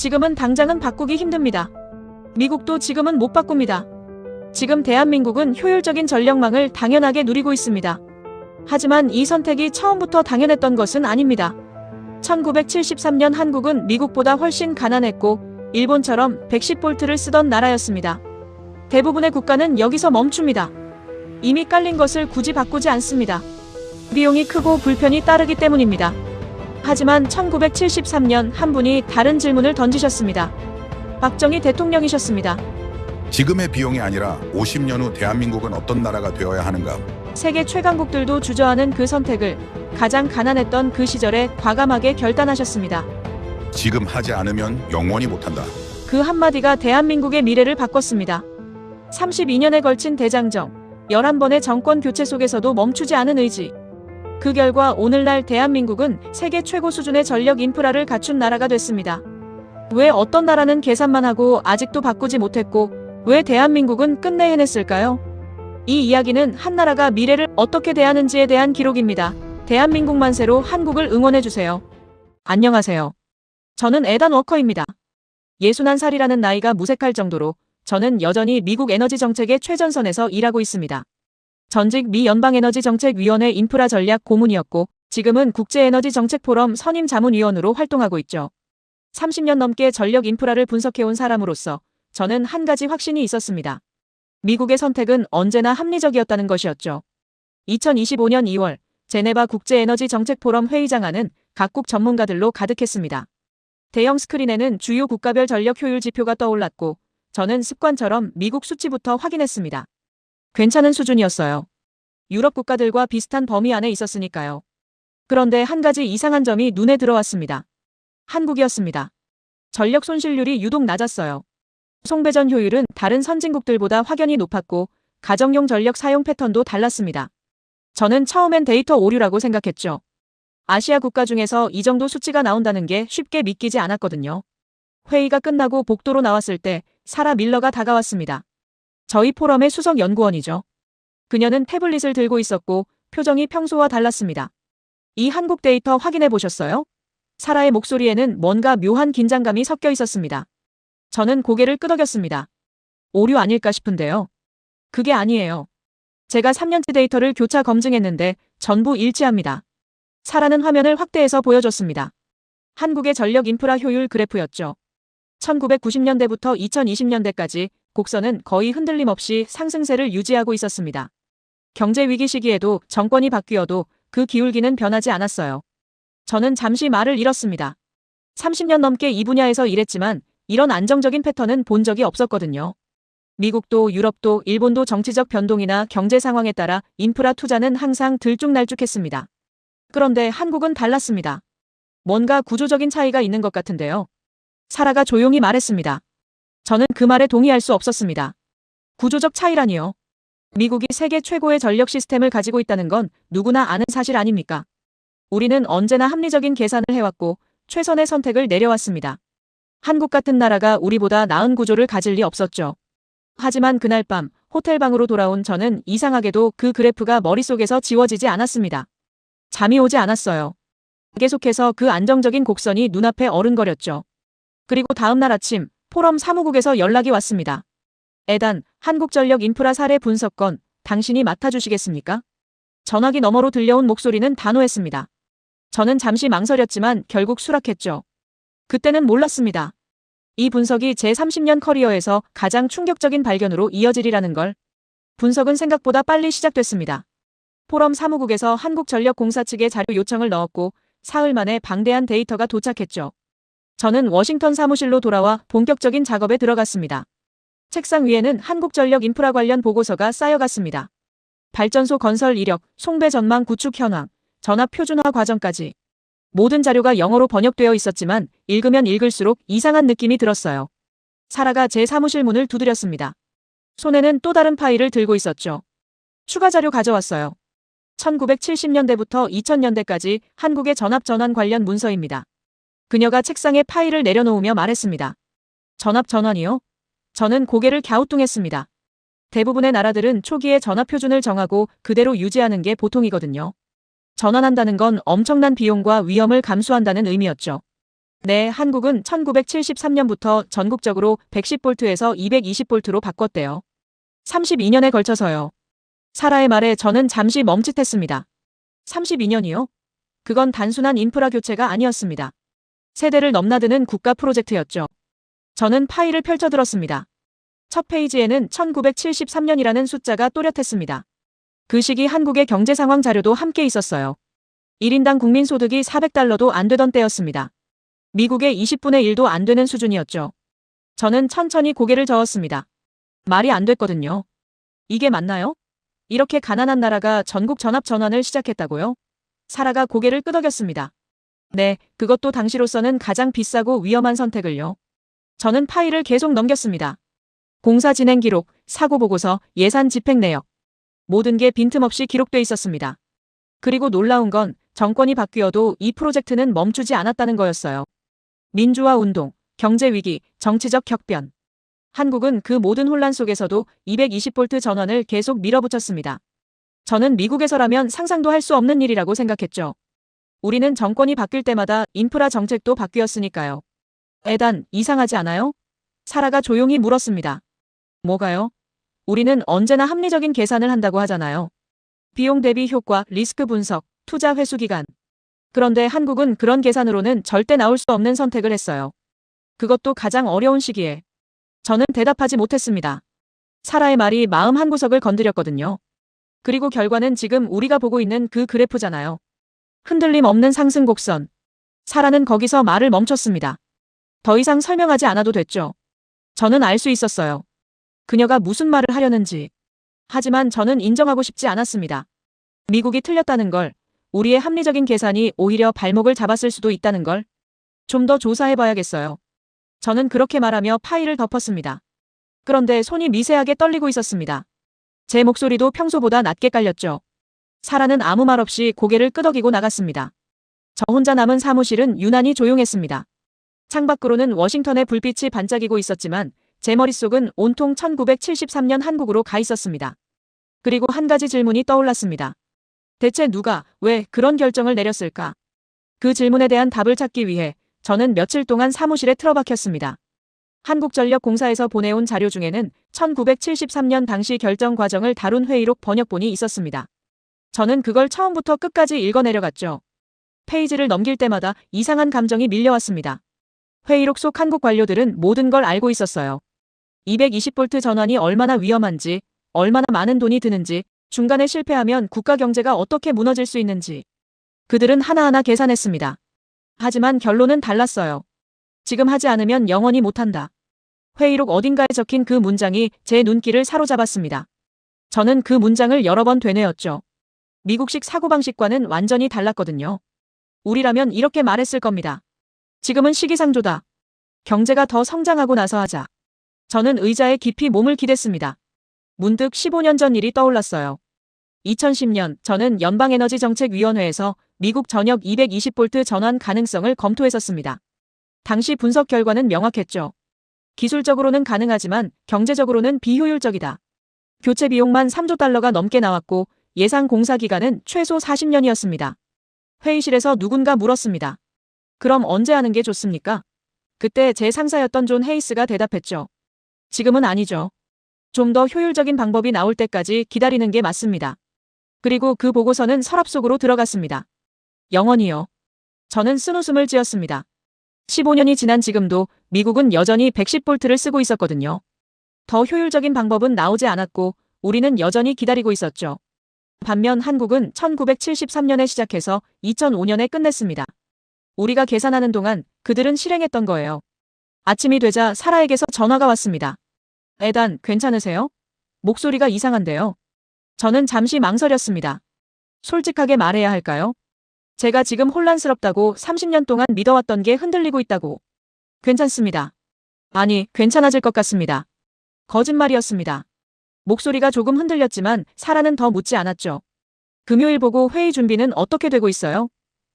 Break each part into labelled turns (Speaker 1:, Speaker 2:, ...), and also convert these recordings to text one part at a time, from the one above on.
Speaker 1: 지금은 당장은 바꾸기 힘듭니다. 미국도 지금은 못 바꿉니다. 지금 대한민국은 효율적인 전력망을 당연하게 누리고 있습니다. 하지만 이 선택이 처음부터 당연했던 것은 아닙니다. 1973년 한국은 미국보다 훨씬 가난했고 일본처럼 110볼트를 쓰던 나라였습니다. 대부분의 국가는 여기서 멈춥니다. 이미 깔린 것을 굳이 바꾸지 않습니다. 비용이 크고 불편이 따르기 때문입니다. 하지만 1973년 한 분이 다른 질문을 던지셨습니다. 박정희 대통령이셨습니다.
Speaker 2: 지금의 비용이 아니라 50년 후 대한민국은 어떤 나라가 되어야 하는가?
Speaker 1: 세계 최강국들도 주저하는 그 선택을 가장 가난했던 그 시절에 과감하게 결단하셨습니다.
Speaker 2: 지금 하지 않으면 영원히 못한다.
Speaker 1: 그 한마디가 대한민국의 미래를 바꿨습니다. 32년에 걸친 대장정, 11번의 정권 교체 속에서도 멈추지 않은 의지. 그 결과 오늘날 대한민국은 세계 최고 수준의 전력 인프라를 갖춘 나라가 됐습니다. 왜 어떤 나라는 계산만 하고 아직도 바꾸지 못했고 왜 대한민국은 끝내 해냈을까요? 이 이야기는 한 나라가 미래를 어떻게 대하는지에 대한 기록입니다. 대한민국 만세로 한국을 응원해주세요. 안녕하세요. 저는 에단 워커입니다. 61살이라는 나이가 무색할 정도로 저는 여전히 미국 에너지 정책의 최전선에서 일하고 있습니다. 전직 미 연방에너지정책위원회 인프라 전략 고문이었고 지금은 국제에너지정책포럼 선임 자문위원으로 활동하고 있죠. 30년 넘게 전력 인프라를 분석해온 사람으로서 저는 한 가지 확신이 있었습니다. 미국의 선택은 언제나 합리적이었다는 것이었죠. 2025년 2월 제네바 국제에너지정책포럼 회의장 안은 각국 전문가들로 가득했습니다. 대형 스크린에는 주요 국가별 전력 효율 지표가 떠올랐고 저는 습관처럼 미국 수치부터 확인했습니다. 괜찮은 수준이었어요. 유럽 국가들과 비슷한 범위 안에 있었으니까요. 그런데 한 가지 이상한 점이 눈에 들어왔습니다. 한국이었습니다. 전력 손실률이 유독 낮았어요. 송배전 효율은 다른 선진국들보다 확연히 높았고 가정용 전력 사용 패턴도 달랐습니다. 저는 처음엔 데이터 오류라고 생각했죠. 아시아 국가 중에서 이 정도 수치가 나온다는 게 쉽게 믿기지 않았거든요. 회의가 끝나고 복도로 나왔을 때 사라 밀러가 다가왔습니다. 저희 포럼의 수석 연구원이죠. 그녀는 태블릿을 들고 있었고 표정이 평소와 달랐습니다. 이 한국 데이터 확인해 보셨어요? 사라의 목소리에는 뭔가 묘한 긴장감이 섞여 있었습니다. 저는 고개를 끄덕였습니다. 오류 아닐까 싶은데요. 그게 아니에요. 제가 3년치 데이터를 교차 검증했는데 전부 일치합니다. 사라는 화면을 확대해서 보여줬습니다. 한국의 전력 인프라 효율 그래프였죠. 1990년대부터 2020년대까지 곡선은 거의 흔들림 없이 상승세를 유지하고 있었습니다. 경제 위기 시기에도 정권이 바뀌어도 그 기울기는 변하지 않았어요. 저는 잠시 말을 잃었습니다. 30년 넘게 이 분야에서 일했지만 이런 안정적인 패턴은 본 적이 없었거든요. 미국도 유럽도 일본도 정치적 변동이나 경제 상황에 따라 인프라 투자는 항상 들쭉날쭉했습니다. 그런데 한국은 달랐습니다. 뭔가 구조적인 차이가 있는 것 같은데요. 사라가 조용히 말했습니다. 저는 그 말에 동의할 수 없었습니다. 구조적 차이라니요. 미국이 세계 최고의 전력 시스템을 가지고 있다는 건 누구나 아는 사실 아닙니까? 우리는 언제나 합리적인 계산을 해왔고 최선의 선택을 내려왔습니다. 한국 같은 나라가 우리보다 나은 구조를 가질 리 없었죠. 하지만 그날 밤 호텔방으로 돌아온 저는 이상하게도 그 그래프가 머릿속에서 지워지지 않았습니다. 잠이 오지 않았어요. 계속해서 그 안정적인 곡선이 눈앞에 어른거렸죠. 그리고 다음 날 아침 포럼 사무국에서 연락이 왔습니다. 에단, 한국전력 인프라 사례 분석건, 당신이 맡아주시겠습니까? 전화기 너머로 들려온 목소리는 단호했습니다. 저는 잠시 망설였지만 결국 수락했죠. 그때는 몰랐습니다. 이 분석이 제 30년 커리어에서 가장 충격적인 발견으로 이어지리라는 걸. 분석은 생각보다 빨리 시작됐습니다. 포럼 사무국에서 한국전력공사 측에 자료 요청을 넣었고 사흘 만에 방대한 데이터가 도착했죠. 저는 워싱턴 사무실로 돌아와 본격적인 작업에 들어갔습니다. 책상 위에는 한국전력 인프라 관련 보고서가 쌓여갔습니다. 발전소 건설 이력, 송배 전망 구축 현황, 전압 표준화 과정까지. 모든 자료가 영어로 번역되어 있었지만 읽으면 읽을수록 이상한 느낌이 들었어요. 사라가 제 사무실 문을 두드렸습니다. 손에는 또 다른 파일을 들고 있었죠. 추가 자료 가져왔어요. 1970년대부터 2000년대까지 한국의 전압 전환 관련 문서입니다. 그녀가 책상에 파일을 내려놓으며 말했습니다. 전압 전환이요? 저는 고개를 갸우뚱했습니다. 대부분의 나라들은 초기에 전압 표준을 정하고 그대로 유지하는 게 보통이거든요. 전환한다는 건 엄청난 비용과 위험을 감수한다는 의미였죠. 네, 한국은 1973년부터 전국적으로 110볼트에서 220볼트로 바꿨대요. 32년에 걸쳐서요. 사라의 말에 저는 잠시 멈칫했습니다. 32년이요? 그건 단순한 인프라 교체가 아니었습니다. 세대를 넘나드는 국가 프로젝트였죠. 저는 파일을 펼쳐들었습니다. 첫 페이지에는 1973년이라는 숫자가 또렷했습니다. 그 시기 한국의 경제 상황 자료도 함께 있었어요. 1인당 국민소득이 400달러도 안 되던 때였습니다. 미국의 20분의 1도 안 되는 수준이었죠. 저는 천천히 고개를 저었습니다. 말이 안 됐거든요. 이게 맞나요? 이렇게 가난한 나라가 전국 전압 전환을 시작했다고요? 사라가 고개를 끄덕였습니다. 네, 그것도 당시로서는 가장 비싸고 위험한 선택을요. 저는 파일을 계속 넘겼습니다. 공사 진행 기록, 사고 보고서, 예산 집행 내역. 모든 게 빈틈없이 기록돼 있었습니다. 그리고 놀라운 건 정권이 바뀌어도 이 프로젝트는 멈추지 않았다는 거였어요. 민주화 운동, 경제 위기, 정치적 격변. 한국은 그 모든 혼란 속에서도 220볼트 전원을 계속 밀어붙였습니다. 저는 미국에서라면 상상도 할 수 없는 일이라고 생각했죠. 우리는 정권이 바뀔 때마다 인프라 정책도 바뀌었으니까요. 에단, 이상하지 않아요? 사라가 조용히 물었습니다. 뭐가요? 우리는 언제나 합리적인 계산을 한다고 하잖아요. 비용 대비 효과, 리스크 분석, 투자 회수 기간. 그런데 한국은 그런 계산으로는 절대 나올 수 없는 선택을 했어요. 그것도 가장 어려운 시기에. 저는 대답하지 못했습니다. 사라의 말이 마음 한구석을 건드렸거든요. 그리고 결과는 지금 우리가 보고 있는 그 그래프잖아요. 흔들림 없는 상승 곡선. 사라는 거기서 말을 멈췄습니다. 더 이상 설명하지 않아도 됐죠. 저는 알 수 있었어요. 그녀가 무슨 말을 하려는지. 하지만 저는 인정하고 싶지 않았습니다. 미국이 틀렸다는 걸, 우리의 합리적인 계산이 오히려 발목을 잡았을 수도 있다는 걸 좀 더 조사해봐야겠어요. 저는 그렇게 말하며 파일을 덮었습니다. 그런데 손이 미세하게 떨리고 있었습니다. 제 목소리도 평소보다 낮게 깔렸죠. 사라는 아무 말 없이 고개를 끄덕이고 나갔습니다. 저 혼자 남은 사무실은 유난히 조용했습니다. 창밖으로는 워싱턴의 불빛이 반짝이고 있었지만 제 머릿속은 온통 1973년 한국으로 가 있었습니다. 그리고 한 가지 질문이 떠올랐습니다. 대체 누가, 왜 그런 결정을 내렸을까? 그 질문에 대한 답을 찾기 위해 저는 며칠 동안 사무실에 틀어박혔습니다. 한국전력공사에서 보내온 자료 중에는 1973년 당시 결정 과정을 다룬 회의록 번역본이 있었습니다. 저는 그걸 처음부터 끝까지 읽어내려갔죠. 페이지를 넘길 때마다 이상한 감정이 밀려왔습니다. 회의록 속 한국 관료들은 모든 걸 알고 있었어요. 220볼트 전환이 얼마나 위험한지, 얼마나 많은 돈이 드는지, 중간에 실패하면 국가 경제가 어떻게 무너질 수 있는지. 그들은 하나하나 계산했습니다. 하지만 결론은 달랐어요. 지금 하지 않으면 영원히 못한다. 회의록 어딘가에 적힌 그 문장이 제 눈길을 사로잡았습니다. 저는 그 문장을 여러 번 되뇌었죠. 미국식 사고방식과는 완전히 달랐거든요. 우리라면 이렇게 말했을 겁니다. 지금은 시기상조다. 경제가 더 성장하고 나서 하자. 저는 의자에 깊이 몸을 기댔습니다. 문득 15년 전 일이 떠올랐어요. 2010년 저는 연방에너지정책위원회에서 미국 전역 220볼트 전환 가능성을 검토했었습니다. 당시 분석 결과는 명확했죠. 기술적으로는 가능하지만 경제적으로는 비효율적이다. 교체 비용만 3조 달러가 넘게 나왔고 예상 공사 기간은 최소 40년이었습니다. 회의실에서 누군가 물었습니다. 그럼 언제 하는 게 좋습니까? 그때 제 상사였던 존 헤이스가 대답했죠. 지금은 아니죠. 좀 더 효율적인 방법이 나올 때까지 기다리는 게 맞습니다. 그리고 그 보고서는 서랍 속으로 들어갔습니다. 영원히요. 저는 쓴웃음을 지었습니다. 15년이 지난 지금도 미국은 여전히 110볼트를 쓰고 있었거든요. 더 효율적인 방법은 나오지 않았고 우리는 여전히 기다리고 있었죠. 반면 한국은 1973년에 시작해서 2005년에 끝냈습니다. 우리가 계산하는 동안 그들은 실행했던 거예요. 아침이 되자 사라에게서 전화가 왔습니다. 에단, 괜찮으세요? 목소리가 이상한데요. 저는 잠시 망설였습니다. 솔직하게 말해야 할까요? 제가 지금 혼란스럽다고 30년 동안 믿어왔던 게 흔들리고 있다고. 괜찮습니다. 아니, 괜찮아질 것 같습니다. 거짓말이었습니다. 목소리가 조금 흔들렸지만 사라는 더 묻지 않았죠. 금요일 보고 회의 준비는 어떻게 되고 있어요?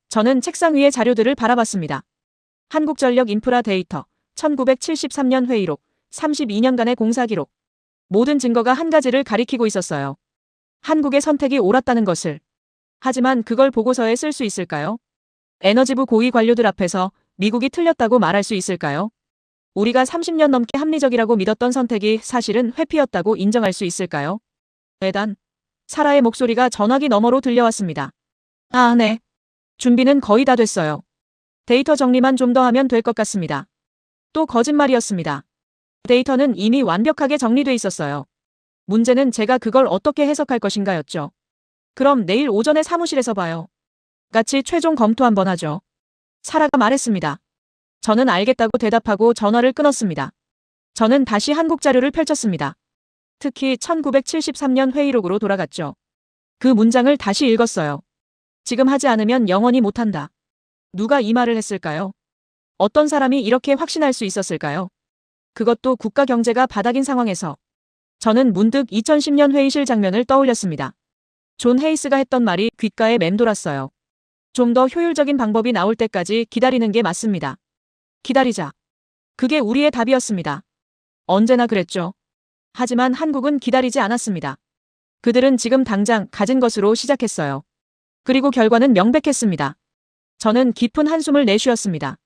Speaker 1: 저는 책상 위의 자료들을 바라봤습니다. 한국전력 인프라 데이터, 1973년 회의록, 32년간의 공사 기록. 모든 증거가 한 가지를 가리키고 있었어요. 한국의 선택이 옳았다는 것을. 하지만 그걸 보고서에 쓸 수 있을까요? 에너지부 고위 관료들 앞에서 미국이 틀렸다고 말할 수 있을까요? 우리가 30년 넘게 합리적이라고 믿었던 선택이 사실은 회피였다고 인정할 수 있을까요? 에단, 사라의 목소리가 전화기 너머로 들려왔습니다. 아, 네. 준비는 거의 다 됐어요. 데이터 정리만 좀 더 하면 될 것 같습니다. 또 거짓말이었습니다. 데이터는 이미 완벽하게 정리돼 있었어요. 문제는 제가 그걸 어떻게 해석할 것인가였죠. 그럼 내일 오전에 사무실에서 봐요. 같이 최종 검토 한번 하죠. 사라가 말했습니다. 저는 알겠다고 대답하고 전화를 끊었습니다. 저는 다시 한국 자료를 펼쳤습니다. 특히 1973년 회의록으로 돌아갔죠. 그 문장을 다시 읽었어요. 지금 하지 않으면 영원히 못한다. 누가 이 말을 했을까요? 어떤 사람이 이렇게 확신할 수 있었을까요? 그것도 국가 경제가 바닥인 상황에서. 저는 문득 2010년 회의실 장면을 떠올렸습니다. 존 헤이스가 했던 말이 귓가에 맴돌았어요. 좀 더 효율적인 방법이 나올 때까지 기다리는 게 맞습니다. 기다리자. 그게 우리의 답이었습니다. 언제나 그랬죠. 하지만 한국은 기다리지 않았습니다. 그들은 지금 당장 가진 것으로 시작했어요. 그리고 결과는 명백했습니다. 저는 깊은 한숨을 내쉬었습니다.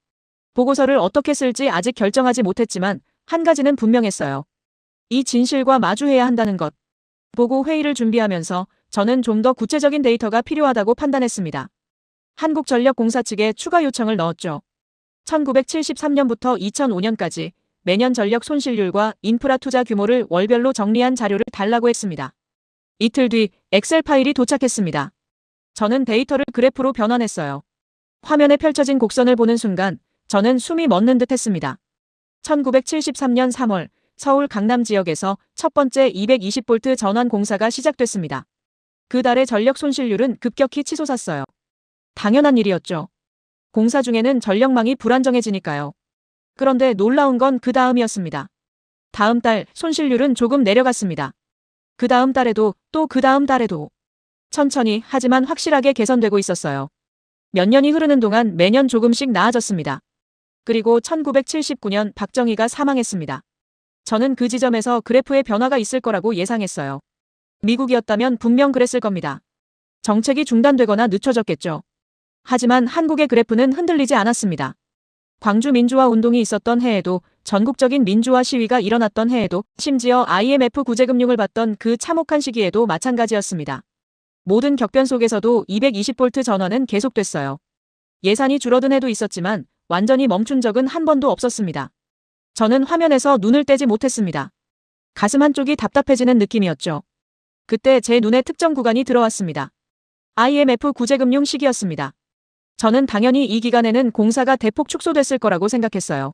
Speaker 1: 보고서를 어떻게 쓸지 아직 결정하지 못했지만 한 가지는 분명했어요. 이 진실과 마주해야 한다는 것. 보고 회의를 준비하면서 저는 좀 더 구체적인 데이터가 필요하다고 판단했습니다. 한국전력공사 측에 추가 요청을 넣었죠. 1973년부터 2005년까지 매년 전력 손실률과 인프라 투자 규모를 월별로 정리한 자료를 달라고 했습니다. 이틀 뒤 엑셀 파일이 도착했습니다. 저는 데이터를 그래프로 변환했어요. 화면에 펼쳐진 곡선을 보는 순간 저는 숨이 멎는 듯 했습니다. 1973년 3월 서울 강남 지역에서 첫 번째 220V 전환 공사가 시작됐습니다. 그 달의 전력 손실률은 급격히 치솟았어요. 당연한 일이었죠. 공사 중에는 전력망이 불안정해지니까요. 그런데 놀라운 건 그 다음이었습니다. 다음 달 손실률은 조금 내려갔습니다. 그 다음 달에도 또 그 다음 달에도 천천히 하지만 확실하게 개선되고 있었어요. 몇 년이 흐르는 동안 매년 조금씩 나아졌습니다. 그리고 1979년 박정희가 사망했습니다. 저는 그 지점에서 그래프의 변화가 있을 거라고 예상했어요. 미국이었다면 분명 그랬을 겁니다. 정책이 중단되거나 늦춰졌겠죠. 하지만 한국의 그래프는 흔들리지 않았습니다. 광주 민주화 운동이 있었던 해에도 전국적인 민주화 시위가 일어났던 해에도 심지어 IMF 구제금융을 받던 그 참혹한 시기에도 마찬가지였습니다. 모든 격변 속에서도 220V 전환은 계속됐어요. 예산이 줄어든 해도 있었지만 완전히 멈춘 적은 한 번도 없었습니다. 저는 화면에서 눈을 떼지 못했습니다. 가슴 한쪽이 답답해지는 느낌이었죠. 그때 제 눈에 특정 구간이 들어왔습니다. IMF 구제금융 시기였습니다. 저는 당연히 이 기간에는 공사가 대폭 축소됐을 거라고 생각했어요.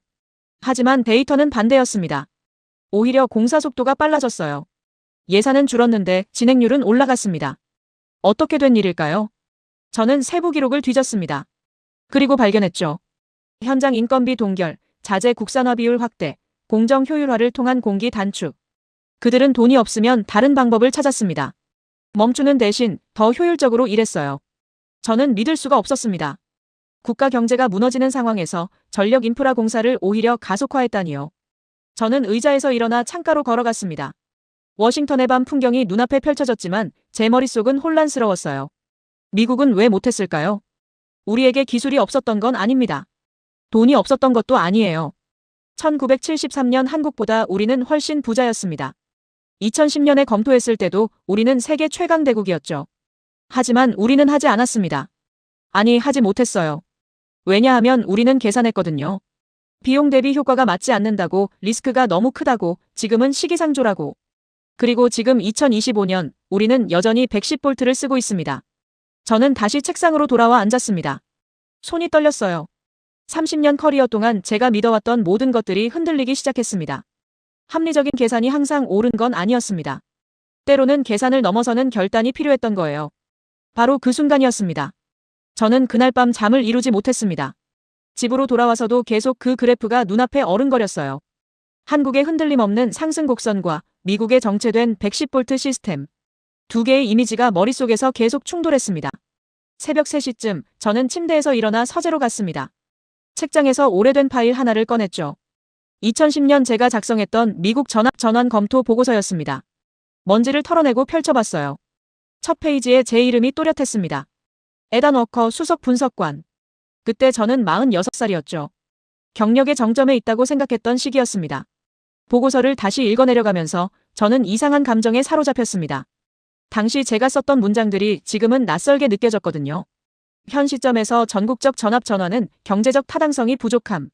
Speaker 1: 하지만 데이터는 반대였습니다. 오히려 공사 속도가 빨라졌어요. 예산은 줄었는데 진행률은 올라갔습니다. 어떻게 된 일일까요? 저는 세부 기록을 뒤졌습니다. 그리고 발견했죠. 현장 인건비 동결, 자재 국산화 비율 확대, 공정 효율화를 통한 공기 단축. 그들은 돈이 없으면 다른 방법을 찾았습니다. 멈추는 대신 더 효율적으로 일했어요. 저는 믿을 수가 없었습니다. 국가 경제가 무너지는 상황에서 전력 인프라 공사를 오히려 가속화했다니요. 저는 의자에서 일어나 창가로 걸어갔습니다. 워싱턴의 밤 풍경이 눈앞에 펼쳐졌지만 제 머릿속은 혼란스러웠어요. 미국은 왜 못했을까요? 우리에게 기술이 없었던 건 아닙니다. 돈이 없었던 것도 아니에요. 1973년 한국보다 우리는 훨씬 부자였습니다. 2010년에 검토했을 때도 우리는 세계 최강 대국이었죠. 하지만 우리는 하지 않았습니다. 아니, 하지 못했어요. 왜냐하면 우리는 계산했거든요. 비용 대비 효과가 맞지 않는다고, 리스크가 너무 크다고, 지금은 시기상조라고. 그리고 지금 2025년 우리는 여전히 110V를 쓰고 있습니다. 저는 다시 책상으로 돌아와 앉았습니다. 손이 떨렸어요. 30년 커리어 동안 제가 믿어왔던 모든 것들이 흔들리기 시작했습니다. 합리적인 계산이 항상 옳은 건 아니었습니다. 때로는 계산을 넘어서는 결단이 필요했던 거예요. 바로 그 순간이었습니다. 저는 그날 밤 잠을 이루지 못했습니다. 집으로 돌아와서도 계속 그 그래프가 눈앞에 어른거렸어요. 한국의 흔들림 없는 상승 곡선과 미국의 정체된 110V 시스템. 두 개의 이미지가 머릿속에서 계속 충돌했습니다. 새벽 3시쯤 저는 침대에서 일어나 서재로 갔습니다. 책장에서 오래된 파일 하나를 꺼냈죠. 2010년 제가 작성했던 미국 전압 전환 검토 보고서였습니다. 먼지를 털어내고 펼쳐봤어요. 첫 페이지에 제 이름이 또렷했습니다. 에단 워커 수석 분석관. 그때 저는 46살이었죠. 경력의 정점에 있다고 생각했던 시기였습니다. 보고서를 다시 읽어내려가면서 저는 이상한 감정에 사로잡혔습니다. 당시 제가 썼던 문장들이 지금은 낯설게 느껴졌거든요. 현 시점에서 전국적 전압전환은 경제적 타당성이 부족함.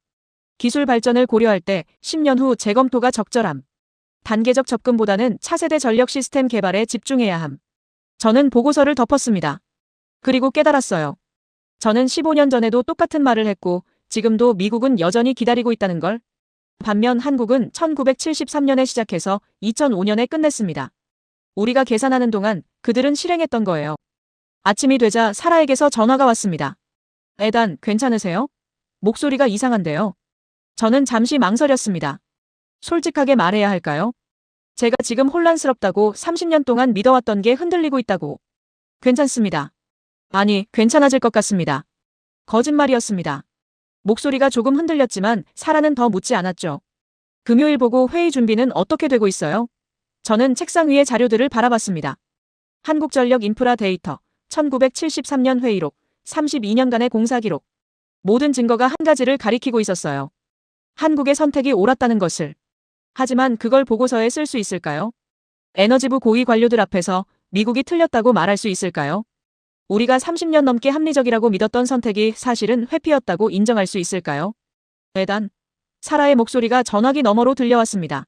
Speaker 1: 기술 발전을 고려할 때 10년 후 재검토가 적절함. 단계적 접근보다는 차세대 전력 시스템 개발에 집중해야 함. 저는 보고서를 덮었습니다. 그리고 깨달았어요. 저는 15년 전에도 똑같은 말을 했고 지금도 미국은 여전히 기다리고 있다는 걸. 반면 한국은 1973년에 시작해서 2005년에 끝냈습니다. 우리가 계산하는 동안 그들은 실행했던 거예요. 아침이 되자 사라에게서 전화가 왔습니다. 에단, 괜찮으세요? 목소리가 이상한데요. 저는 잠시 망설였습니다. 솔직하게 말해야 할까요? 제가 지금 혼란스럽다고 30년 동안 믿어왔던 게 흔들리고 있다고. 괜찮습니다. 아니, 괜찮아질 것 같습니다. 거짓말이었습니다. 목소리가 조금 흔들렸지만 사라는 더 묻지 않았죠. 금요일 보고 회의 준비는 어떻게 되고 있어요? 저는 책상 위의 자료들을 바라봤습니다. 한국전력 인프라 데이터, 1973년 회의록, 32년간의 공사 기록. 모든 증거가 한 가지를 가리키고 있었어요. 한국의 선택이 옳았다는 것을. 하지만 그걸 보고서에 쓸 수 있을까요? 에너지부 고위 관료들 앞에서 미국이 틀렸다고 말할 수 있을까요? 우리가 30년 넘게 합리적이라고 믿었던 선택이 사실은 회피였다고 인정할 수 있을까요? 에단. 사라의 목소리가 전화기 너머로 들려왔습니다.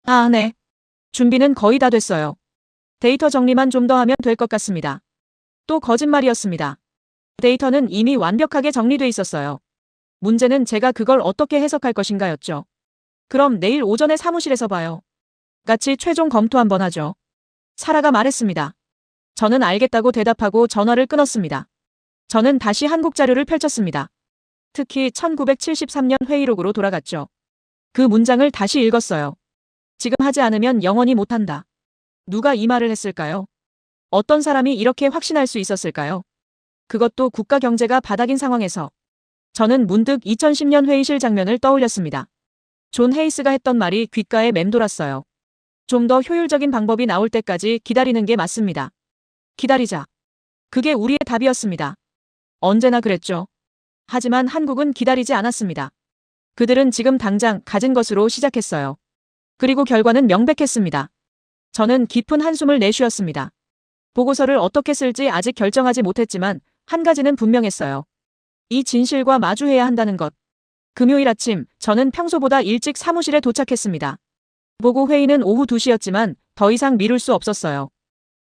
Speaker 1: 아, 네. 준비는 거의 다 됐어요. 데이터 정리만 좀 더 하면 될 것 같습니다. 또 거짓말이었습니다. 데이터는 이미 완벽하게 정리돼 있었어요. 문제는 제가 그걸 어떻게 해석할 것인가였죠. 그럼 내일 오전에 사무실에서 봐요. 같이 최종 검토 한번 하죠. 사라가 말했습니다. 저는 알겠다고 대답하고 전화를 끊었습니다. 저는 다시 한국 자료를 펼쳤습니다. 특히 1973년 회의록으로 돌아갔죠. 그 문장을 다시 읽었어요. 지금 하지 않으면 영원히 못한다. 누가 이 말을 했을까요? 어떤 사람이 이렇게 확신할 수 있었을까요? 그것도 국가 경제가 바닥인 상황에서. 저는 문득 2010년 회의실 장면을 떠올렸습니다. 존 헤이스가 했던 말이 귓가에 맴돌았어요. 좀 더 효율적인 방법이 나올 때까지 기다리는 게 맞습니다. 기다리자. 그게 우리의 답이었습니다. 언제나 그랬죠. 하지만 한국은 기다리지 않았습니다. 그들은 지금 당장 가진 것으로 시작했어요. 그리고 결과는 명백했습니다. 저는 깊은 한숨을 내쉬었습니다. 보고서를 어떻게 쓸지 아직 결정하지 못했지만 한 가지는 분명했어요. 이 진실과 마주해야 한다는 것. 금요일 아침 저는 평소보다 일찍 사무실에 도착했습니다. 보고 회의는 오후 2시였지만 더 이상 미룰 수 없었어요.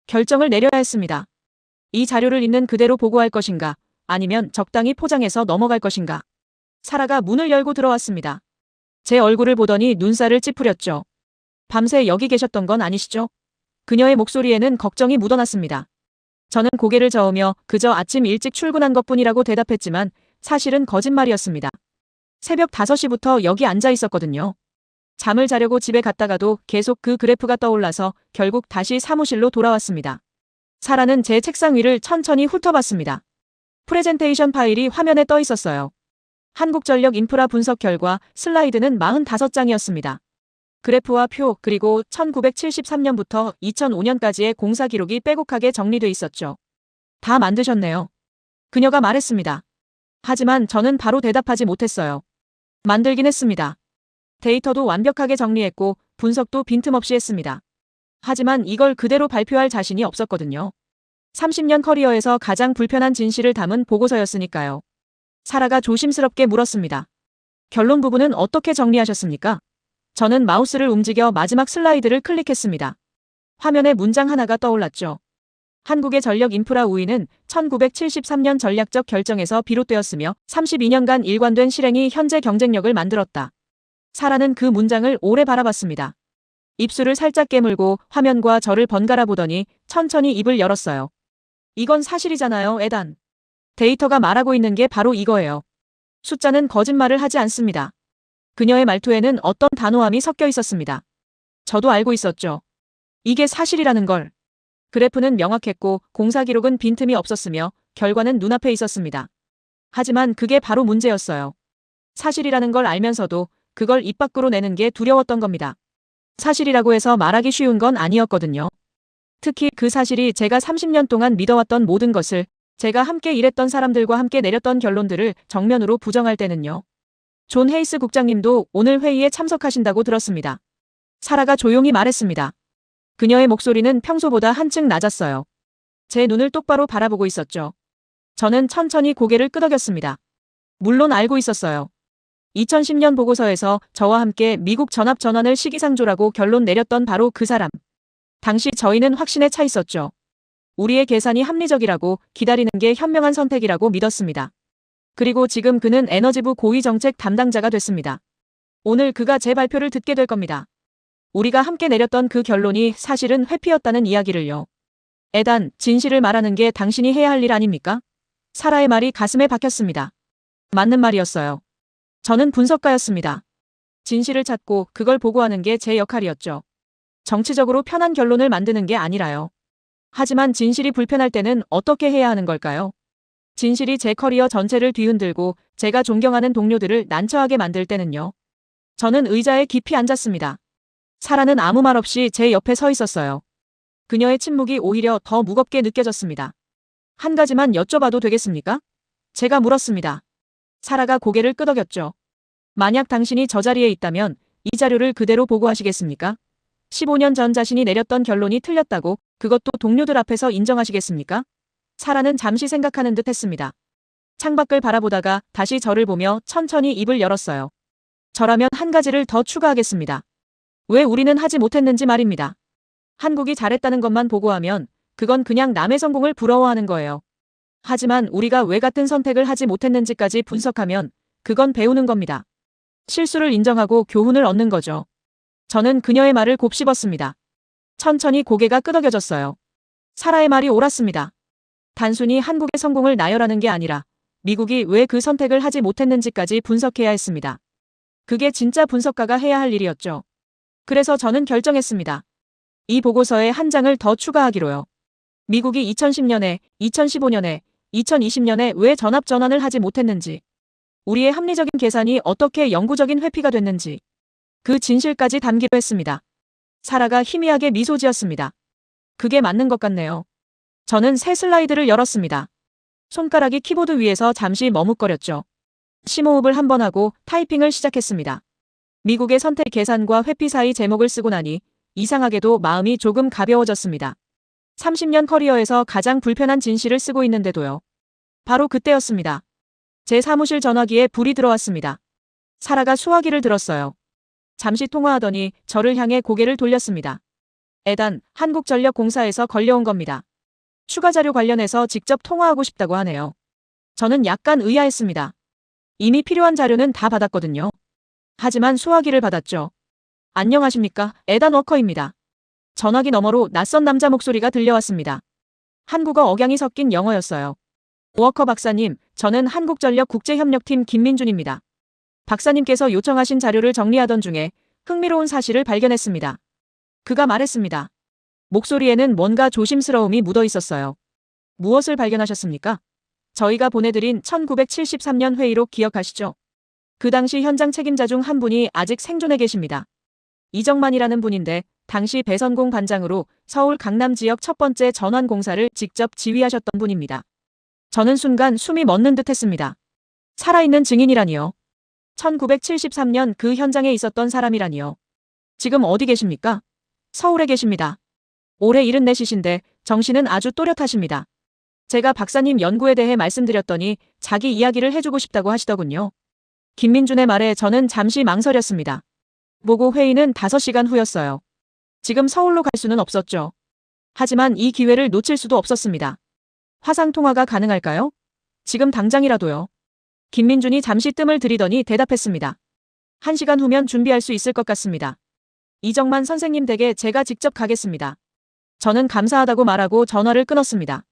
Speaker 1: 결정을 내려야 했습니다. 이 자료를 있는 그대로 보고할 것인가 아니면 적당히 포장해서 넘어갈 것인가. 사라가 문을 열고 들어왔습니다. 제 얼굴을 보더니 눈살을 찌푸렸죠. 밤새 여기 계셨던 건 아니시죠? 그녀의 목소리에는 걱정이 묻어났습니다. 저는 고개를 저으며 그저 아침 일찍 출근한 것뿐이라고 대답했지만 사실은 거짓말이었습니다. 새벽 5시부터 여기 앉아 있었거든요. 잠을 자려고 집에 갔다가도 계속 그 그래프가 떠올라서 결국 다시 사무실로 돌아왔습니다. 사라는 제 책상 위를 천천히 훑어봤습니다. 프레젠테이션 파일이 화면에 떠 있었어요. 한국전력 인프라 분석 결과 슬라이드는 45장이었습니다. 그래프와 표 그리고 1973년부터 2005년까지의 공사 기록이 빼곡하게 정리돼 있었죠. 다 만드셨네요. 그녀가 말했습니다. 하지만 저는 바로 대답하지 못했어요. 만들긴 했습니다. 데이터도 완벽하게 정리했고 분석도 빈틈없이 했습니다. 하지만 이걸 그대로 발표할 자신이 없었거든요. 30년 커리어에서 가장 불편한 진실을 담은 보고서였으니까요. 사라가 조심스럽게 물었습니다. 결론 부분은 어떻게 정리하셨습니까? 저는 마우스를 움직여 마지막 슬라이드를 클릭했습니다. 화면에 문장 하나가 떠올랐죠. 한국의 전력 인프라 우위는 1973년 전략적 결정에서 비롯되었으며 32년간 일관된 실행이 현재 경쟁력을 만들었다. 사라는 그 문장을 오래 바라봤습니다. 입술을 살짝 깨물고 화면과 저를 번갈아 보더니 천천히 입을 열었어요. 이건 사실이잖아요, 에단. 데이터가 말하고 있는 게 바로 이거예요. 숫자는 거짓말을 하지 않습니다. 그녀의 말투에는 어떤 단호함이 섞여 있었습니다. 저도 알고 있었죠. 이게 사실이라는 걸. 그래프는 명확했고 공사 기록은 빈틈이 없었으며 결과는 눈앞에 있었습니다. 하지만 그게 바로 문제였어요. 사실이라는 걸 알면서도 그걸 입 밖으로 내는 게 두려웠던 겁니다. 사실이라고 해서 말하기 쉬운 건 아니었거든요. 특히 그 사실이 제가 30년 동안 믿어왔던 모든 것을 제가 함께 일했던 사람들과 함께 내렸던 결론들을 정면으로 부정할 때는요. 존 헤이스 국장님도 오늘 회의에 참석하신다고 들었습니다. 사라가 조용히 말했습니다. 그녀의 목소리는 평소보다 한층 낮았어요. 제 눈을 똑바로 바라보고 있었죠. 저는 천천히 고개를 끄덕였습니다. 물론 알고 있었어요. 2010년 보고서에서 저와 함께 미국 전압 전환을 시기상조라고 결론 내렸던 바로 그 사람. 당시 저희는 확신에 차 있었죠. 우리의 계산이 합리적이라고, 기다리는 게 현명한 선택이라고 믿었습니다. 그리고 지금 그는 에너지부 고위정책 담당자가 됐습니다. 오늘 그가 제 발표를 듣게 될 겁니다. 우리가 함께 내렸던 그 결론이 사실은 회피였다는 이야기를요. 에단, 진실을 말하는 게 당신이 해야 할 일 아닙니까? 사라의 말이 가슴에 박혔습니다. 맞는 말이었어요. 저는 분석가였습니다. 진실을 찾고 그걸 보고하는 게 제 역할이었죠. 정치적으로 편한 결론을 만드는 게 아니라요. 하지만 진실이 불편할 때는 어떻게 해야 하는 걸까요? 진실이 제 커리어 전체를 뒤흔들고 제가 존경하는 동료들을 난처하게 만들 때는요. 저는 의자에 깊이 앉았습니다. 사라는 아무 말 없이 제 옆에 서 있었어요. 그녀의 침묵이 오히려 더 무겁게 느껴졌습니다. 한 가지만 여쭤봐도 되겠습니까? 제가 물었습니다. 사라가 고개를 끄덕였죠. 만약 당신이 저 자리에 있다면 이 자료를 그대로 보고하시겠습니까? 15년 전 자신이 내렸던 결론이 틀렸다고, 그것도 동료들 앞에서 인정하시겠습니까? 사라는 잠시 생각하는 듯 했습니다. 창밖을 바라보다가 다시 저를 보며 천천히 입을 열었어요. 저라면 한 가지를 더 추가하겠습니다. 왜 우리는 하지 못했는지 말입니다. 한국이 잘했다는 것만 보고하면 그건 그냥 남의 성공을 부러워하는 거예요. 하지만 우리가 왜 같은 선택을 하지 못했는지까지 분석하면 그건 배우는 겁니다. 실수를 인정하고 교훈을 얻는 거죠. 저는 그녀의 말을 곱씹었습니다. 천천히 고개가 끄덕여졌어요. 사라의 말이 옳았습니다. 단순히 한국의 성공을 나열하는 게 아니라 미국이 왜 그 선택을 하지 못했는지까지 분석해야 했습니다. 그게 진짜 분석가가 해야 할 일이었죠. 그래서 저는 결정했습니다. 이 보고서에 한 장을 더 추가하기로요. 미국이 2010년에, 2015년에, 2020년에 왜 전압 전환을 하지 못했는지, 우리의 합리적인 계산이 어떻게 영구적인 회피가 됐는지, 그 진실까지 담기로 했습니다. 사라가 희미하게 미소 지었습니다. 그게 맞는 것 같네요. 저는 새 슬라이드를 열었습니다. 손가락이 키보드 위에서 잠시 머뭇거렸죠. 심호흡을 한 번 하고 타이핑을 시작했습니다. 미국의 선택 계산과 회피 사이 제목을 쓰고 나니 이상하게도 마음이 조금 가벼워졌습니다. 30년 커리어에서 가장 불편한 진실을 쓰고 있는데도요. 바로 그때였습니다. 제 사무실 전화기에 불이 들어왔습니다. 사라가 수화기를 들었어요. 잠시 통화하더니 저를 향해 고개를 돌렸습니다. 에단, 한국전력공사에서 걸려온 겁니다. 추가 자료 관련해서 직접 통화하고 싶다고 하네요. 저는 약간 의아했습니다. 이미 필요한 자료는 다 받았거든요. 하지만 수화기를 받았죠. 안녕하십니까, 에단 워커입니다. 전화기 너머로 낯선 남자 목소리가 들려왔습니다. 한국어 억양이 섞인 영어였어요. 워커 박사님, 저는 한국전력 국제협력팀 김민준입니다. 박사님께서 요청하신 자료를 정리하던 중에 흥미로운 사실을 발견했습니다. 그가 말했습니다. 목소리에는 뭔가 조심스러움이 묻어 있었어요. 무엇을 발견하셨습니까? 저희가 보내드린 1973년 회의록 기억하시죠? 그 당시 현장 책임자 중 한 분이 아직 생존해 계십니다. 이정만이라는 분인데 당시 배선공 반장으로 서울 강남 지역 첫 번째 전환 공사를 직접 지휘하셨던 분입니다. 저는 순간 숨이 멎는 듯 했습니다. 살아있는 증인이라니요. 1973년 그 현장에 있었던 사람이라니요. 지금 어디 계십니까? 서울에 계십니다. 올해 74이신데 정신은 아주 또렷하십니다. 제가 박사님 연구에 대해 말씀드렸더니 자기 이야기를 해주고 싶다고 하시더군요. 김민준의 말에 저는 잠시 망설였습니다. 보고 회의는 5시간 후였어요. 지금 서울로 갈 수는 없었죠. 하지만 이 기회를 놓칠 수도 없었습니다. 화상통화가 가능할까요? 지금 당장이라도요. 김민준이 잠시 뜸을 들이더니 대답했습니다. 1시간 후면 준비할 수 있을 것 같습니다. 이정만 선생님 댁에 제가 직접 가겠습니다. 저는 감사하다고 말하고 전화를 끊었습니다.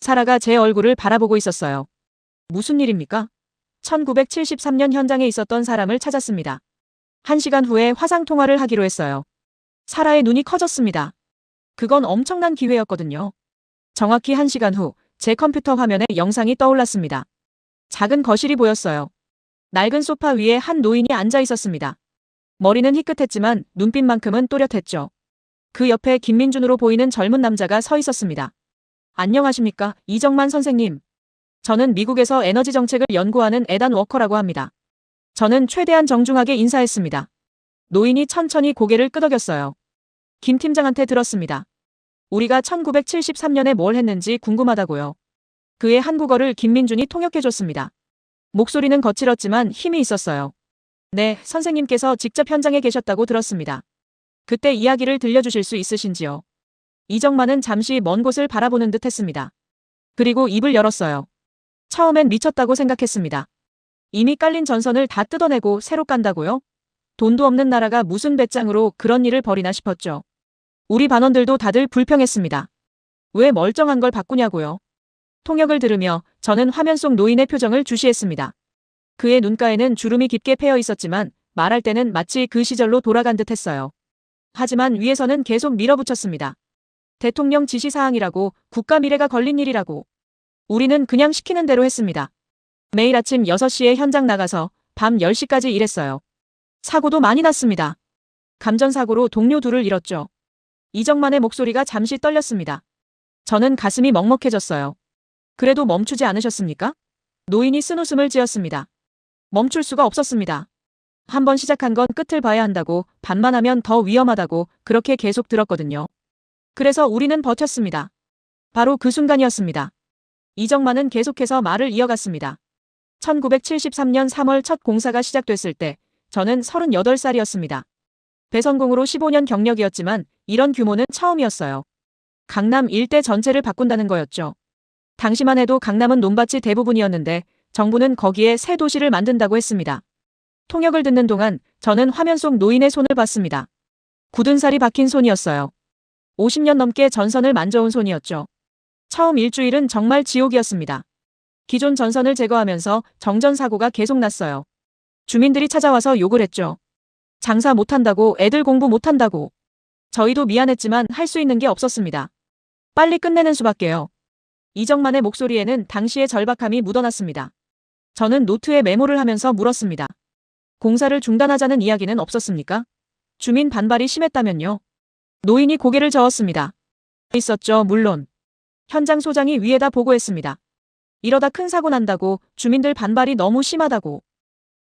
Speaker 1: 사라가 제 얼굴을 바라보고 있었어요. 무슨 일입니까? 1973년 현장에 있었던 사람을 찾았습니다. 1시간 후에 화상통화를 하기로 했어요. 사라의 눈이 커졌습니다. 그건 엄청난 기회였거든요. 정확히 1시간 후 제 컴퓨터 화면에 영상이 떠올랐습니다. 작은 거실이 보였어요. 낡은 소파 위에 한 노인이 앉아 있었습니다. 머리는 희끗했지만 눈빛만큼은 또렷했죠. 그 옆에 김민준으로 보이는 젊은 남자가 서 있었습니다. 안녕하십니까, 이정만 선생님. 저는 미국에서 에너지 정책을 연구하는 에단 워커라고 합니다. 저는 최대한 정중하게 인사했습니다. 노인이 천천히 고개를 끄덕였어요. 김 팀장한테 들었습니다. 우리가 1973년에 뭘 했는지 궁금하다고요. 그의 한국어를 김민준이 통역해줬습니다. 목소리는 거칠었지만 힘이 있었어요. 네, 선생님께서 직접 현장에 계셨다고 들었습니다. 그때 이야기를 들려주실 수 있으신지요? 이정만은 잠시 먼 곳을 바라보는 듯 했습니다. 그리고 입을 열었어요. 처음엔 미쳤다고 생각했습니다. 이미 깔린 전선을 다 뜯어내고 새로 깐다고요? 돈도 없는 나라가 무슨 배짱으로 그런 일을 벌이나 싶었죠. 우리 반원들도 다들 불평했습니다. 왜 멀쩡한 걸 바꾸냐고요? 통역을 들으며 저는 화면 속 노인의 표정을 주시했습니다. 그의 눈가에는 주름이 깊게 패여 있었지만 말할 때는 마치 그 시절로 돌아간 듯 했어요. 하지만 위에서는 계속 밀어붙였습니다. 대통령 지시사항이라고, 국가 미래가 걸린 일이라고. 우리는 그냥 시키는 대로 했습니다. 매일 아침 6시에 현장 나가서 밤 10시까지 일했어요. 사고도 많이 났습니다. 감전사고로 동료 둘을 잃었죠. 이정만의 목소리가 잠시 떨렸습니다. 저는 가슴이 먹먹해졌어요. 그래도 멈추지 않으셨습니까? 노인이 쓴웃음을 지었습니다. 멈출 수가 없었습니다. 한번 시작한 건 끝을 봐야 한다고, 반만하면 더 위험하다고 그렇게 계속 들었거든요. 그래서 우리는 버텼습니다. 바로 그 순간이었습니다. 이정만은 계속해서 말을 이어갔습니다. 1973년 3월 첫 공사가 시작됐을 때 저는 38살이었습니다. 배선공으로 15년 경력이었지만 이런 규모는 처음이었어요. 강남 일대 전체를 바꾼다는 거였죠. 당시만 해도 강남은 논밭이 대부분이었는데 정부는 거기에 새 도시를 만든다고 했습니다. 통역을 듣는 동안 저는 화면 속 노인의 손을 봤습니다. 굳은 살이 박힌 손이었어요. 50년 넘게 전선을 만져온 손이었죠. 처음 일주일은 정말 지옥이었습니다. 기존 전선을 제거하면서 정전사고가 계속 났어요. 주민들이 찾아와서 욕을 했죠. 장사 못한다고, 애들 공부 못한다고. 저희도 미안했지만 할 수 있는 게 없었습니다. 빨리 끝내는 수밖에요. 이정만의 목소리에는 당시의 절박함이 묻어났습니다. 저는 노트에 메모를 하면서 물었습니다. 공사를 중단하자는 이야기는 없었습니까? 주민 반발이 심했다면요? 노인이 고개를 저었습니다. 있었죠, 물론. 현장 소장이 위에다 보고했습니다. 이러다 큰 사고 난다고, 주민들 반발이 너무 심하다고.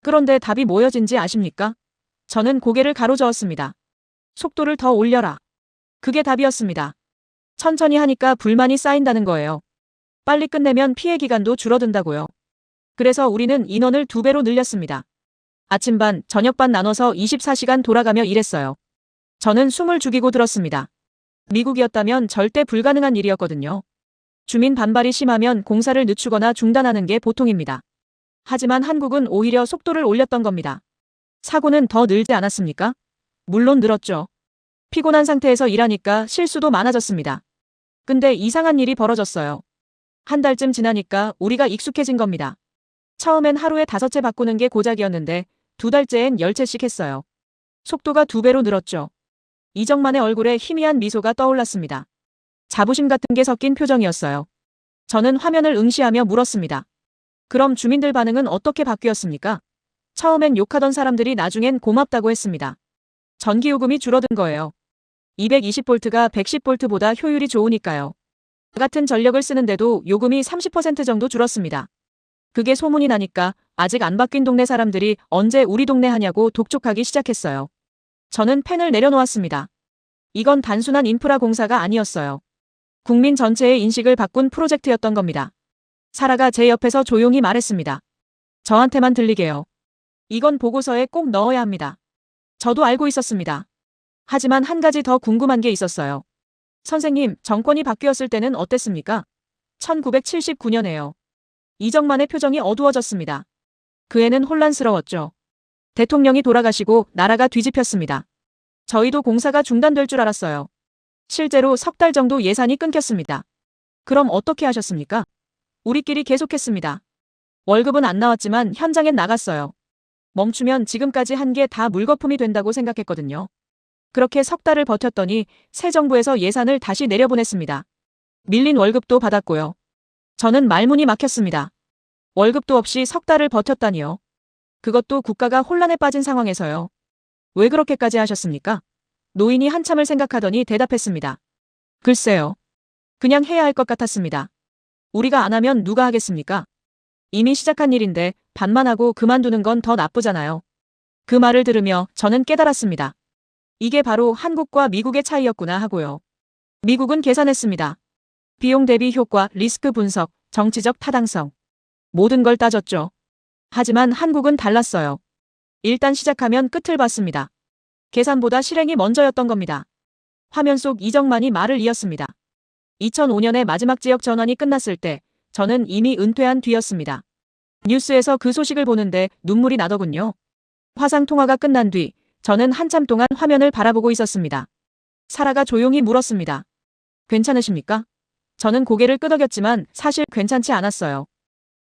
Speaker 1: 그런데 답이 뭐여진지 아십니까? 저는 고개를 가로저었습니다. 속도를 더 올려라. 그게 답이었습니다. 천천히 하니까 불만이 쌓인다는 거예요. 빨리 끝내면 피해 기간도 줄어든다고요. 그래서 우리는 인원을 2배로 늘렸습니다. 아침반, 저녁반 나눠서 24시간 돌아가며 일했어요. 저는 숨을 죽이고 들었습니다. 미국이었다면 절대 불가능한 일이었거든요. 주민 반발이 심하면 공사를 늦추거나 중단하는 게 보통입니다. 하지만 한국은 오히려 속도를 올렸던 겁니다. 사고는 더 늘지 않았습니까? 물론 늘었죠. 피곤한 상태에서 일하니까 실수도 많아졌습니다. 근데 이상한 일이 벌어졌어요. 한 달쯤 지나니까 우리가 익숙해진 겁니다. 처음엔 하루에 5채 바꾸는 게 고작이었는데 2달째엔 10채씩 했어요. 속도가 2배로 늘었죠. 이정만의 얼굴에 희미한 미소가 떠올랐습니다. 자부심 같은 게 섞인 표정이었어요. 저는 화면을 응시하며 물었습니다. 그럼 주민들 반응은 어떻게 바뀌었습니까? 처음엔 욕하던 사람들이 나중엔 고맙다고 했습니다. 전기요금이 줄어든 거예요. 220V가 110V보다 효율이 좋으니까요. 같은 전력을 쓰는데도 요금이 30% 정도 줄었습니다. 그게 소문이 나니까 아직 안 바뀐 동네 사람들이 언제 우리 동네 하냐고 독촉하기 시작했어요. 저는 펜을 내려놓았습니다. 이건 단순한 인프라 공사가 아니었어요. 국민 전체의 인식을 바꾼 프로젝트였던 겁니다. 사라가 제 옆에서 조용히 말했습니다. 저한테만 들리게요. 이건 보고서에 꼭 넣어야 합니다. 저도 알고 있었습니다. 하지만 한 가지 더 궁금한 게 있었어요. 선생님, 정권이 바뀌었을 때는 어땠습니까? 1979년에요. 이정만의 표정이 어두워졌습니다. 그 해는 혼란스러웠죠. 대통령이 돌아가시고 나라가 뒤집혔습니다. 저희도 공사가 중단될 줄 알았어요. 실제로 3달 정도 예산이 끊겼습니다. 그럼 어떻게 하셨습니까? 우리끼리 계속했습니다. 월급은 안 나왔지만 현장엔 나갔어요. 멈추면 지금까지 한 게 다 물거품이 된다고 생각했거든요. 그렇게 3달을 버텼더니 새 정부에서 예산을 다시 내려보냈습니다. 밀린 월급도 받았고요. 저는 말문이 막혔습니다. 월급도 없이 3달을 버텼다니요. 그것도 국가가 혼란에 빠진 상황에서요. 왜 그렇게까지 하셨습니까? 노인이 한참을 생각하더니 대답했습니다. 글쎄요. 그냥 해야 할 것 같았습니다. 우리가 안 하면 누가 하겠습니까? 이미 시작한 일인데 반만 하고 그만두는 건 더 나쁘잖아요. 그 말을 들으며 저는 깨달았습니다. 이게 바로 한국과 미국의 차이였구나 하고요. 미국은 계산했습니다. 비용 대비 효과, 리스크 분석, 정치적 타당성. 모든 걸 따졌죠. 하지만 한국은 달랐어요. 일단 시작하면 끝을 봤습니다. 계산보다 실행이 먼저였던 겁니다. 화면 속 이정만이 말을 이었습니다. 2005년에 마지막 지역 전환이 끝났을 때 저는 이미 은퇴한 뒤였습니다. 뉴스에서 그 소식을 보는데 눈물이 나더군요. 화상 통화가 끝난 뒤 저는 한참 동안 화면을 바라보고 있었습니다. 사라가 조용히 물었습니다. 괜찮으십니까? 저는 고개를 끄덕였지만 사실 괜찮지 않았어요.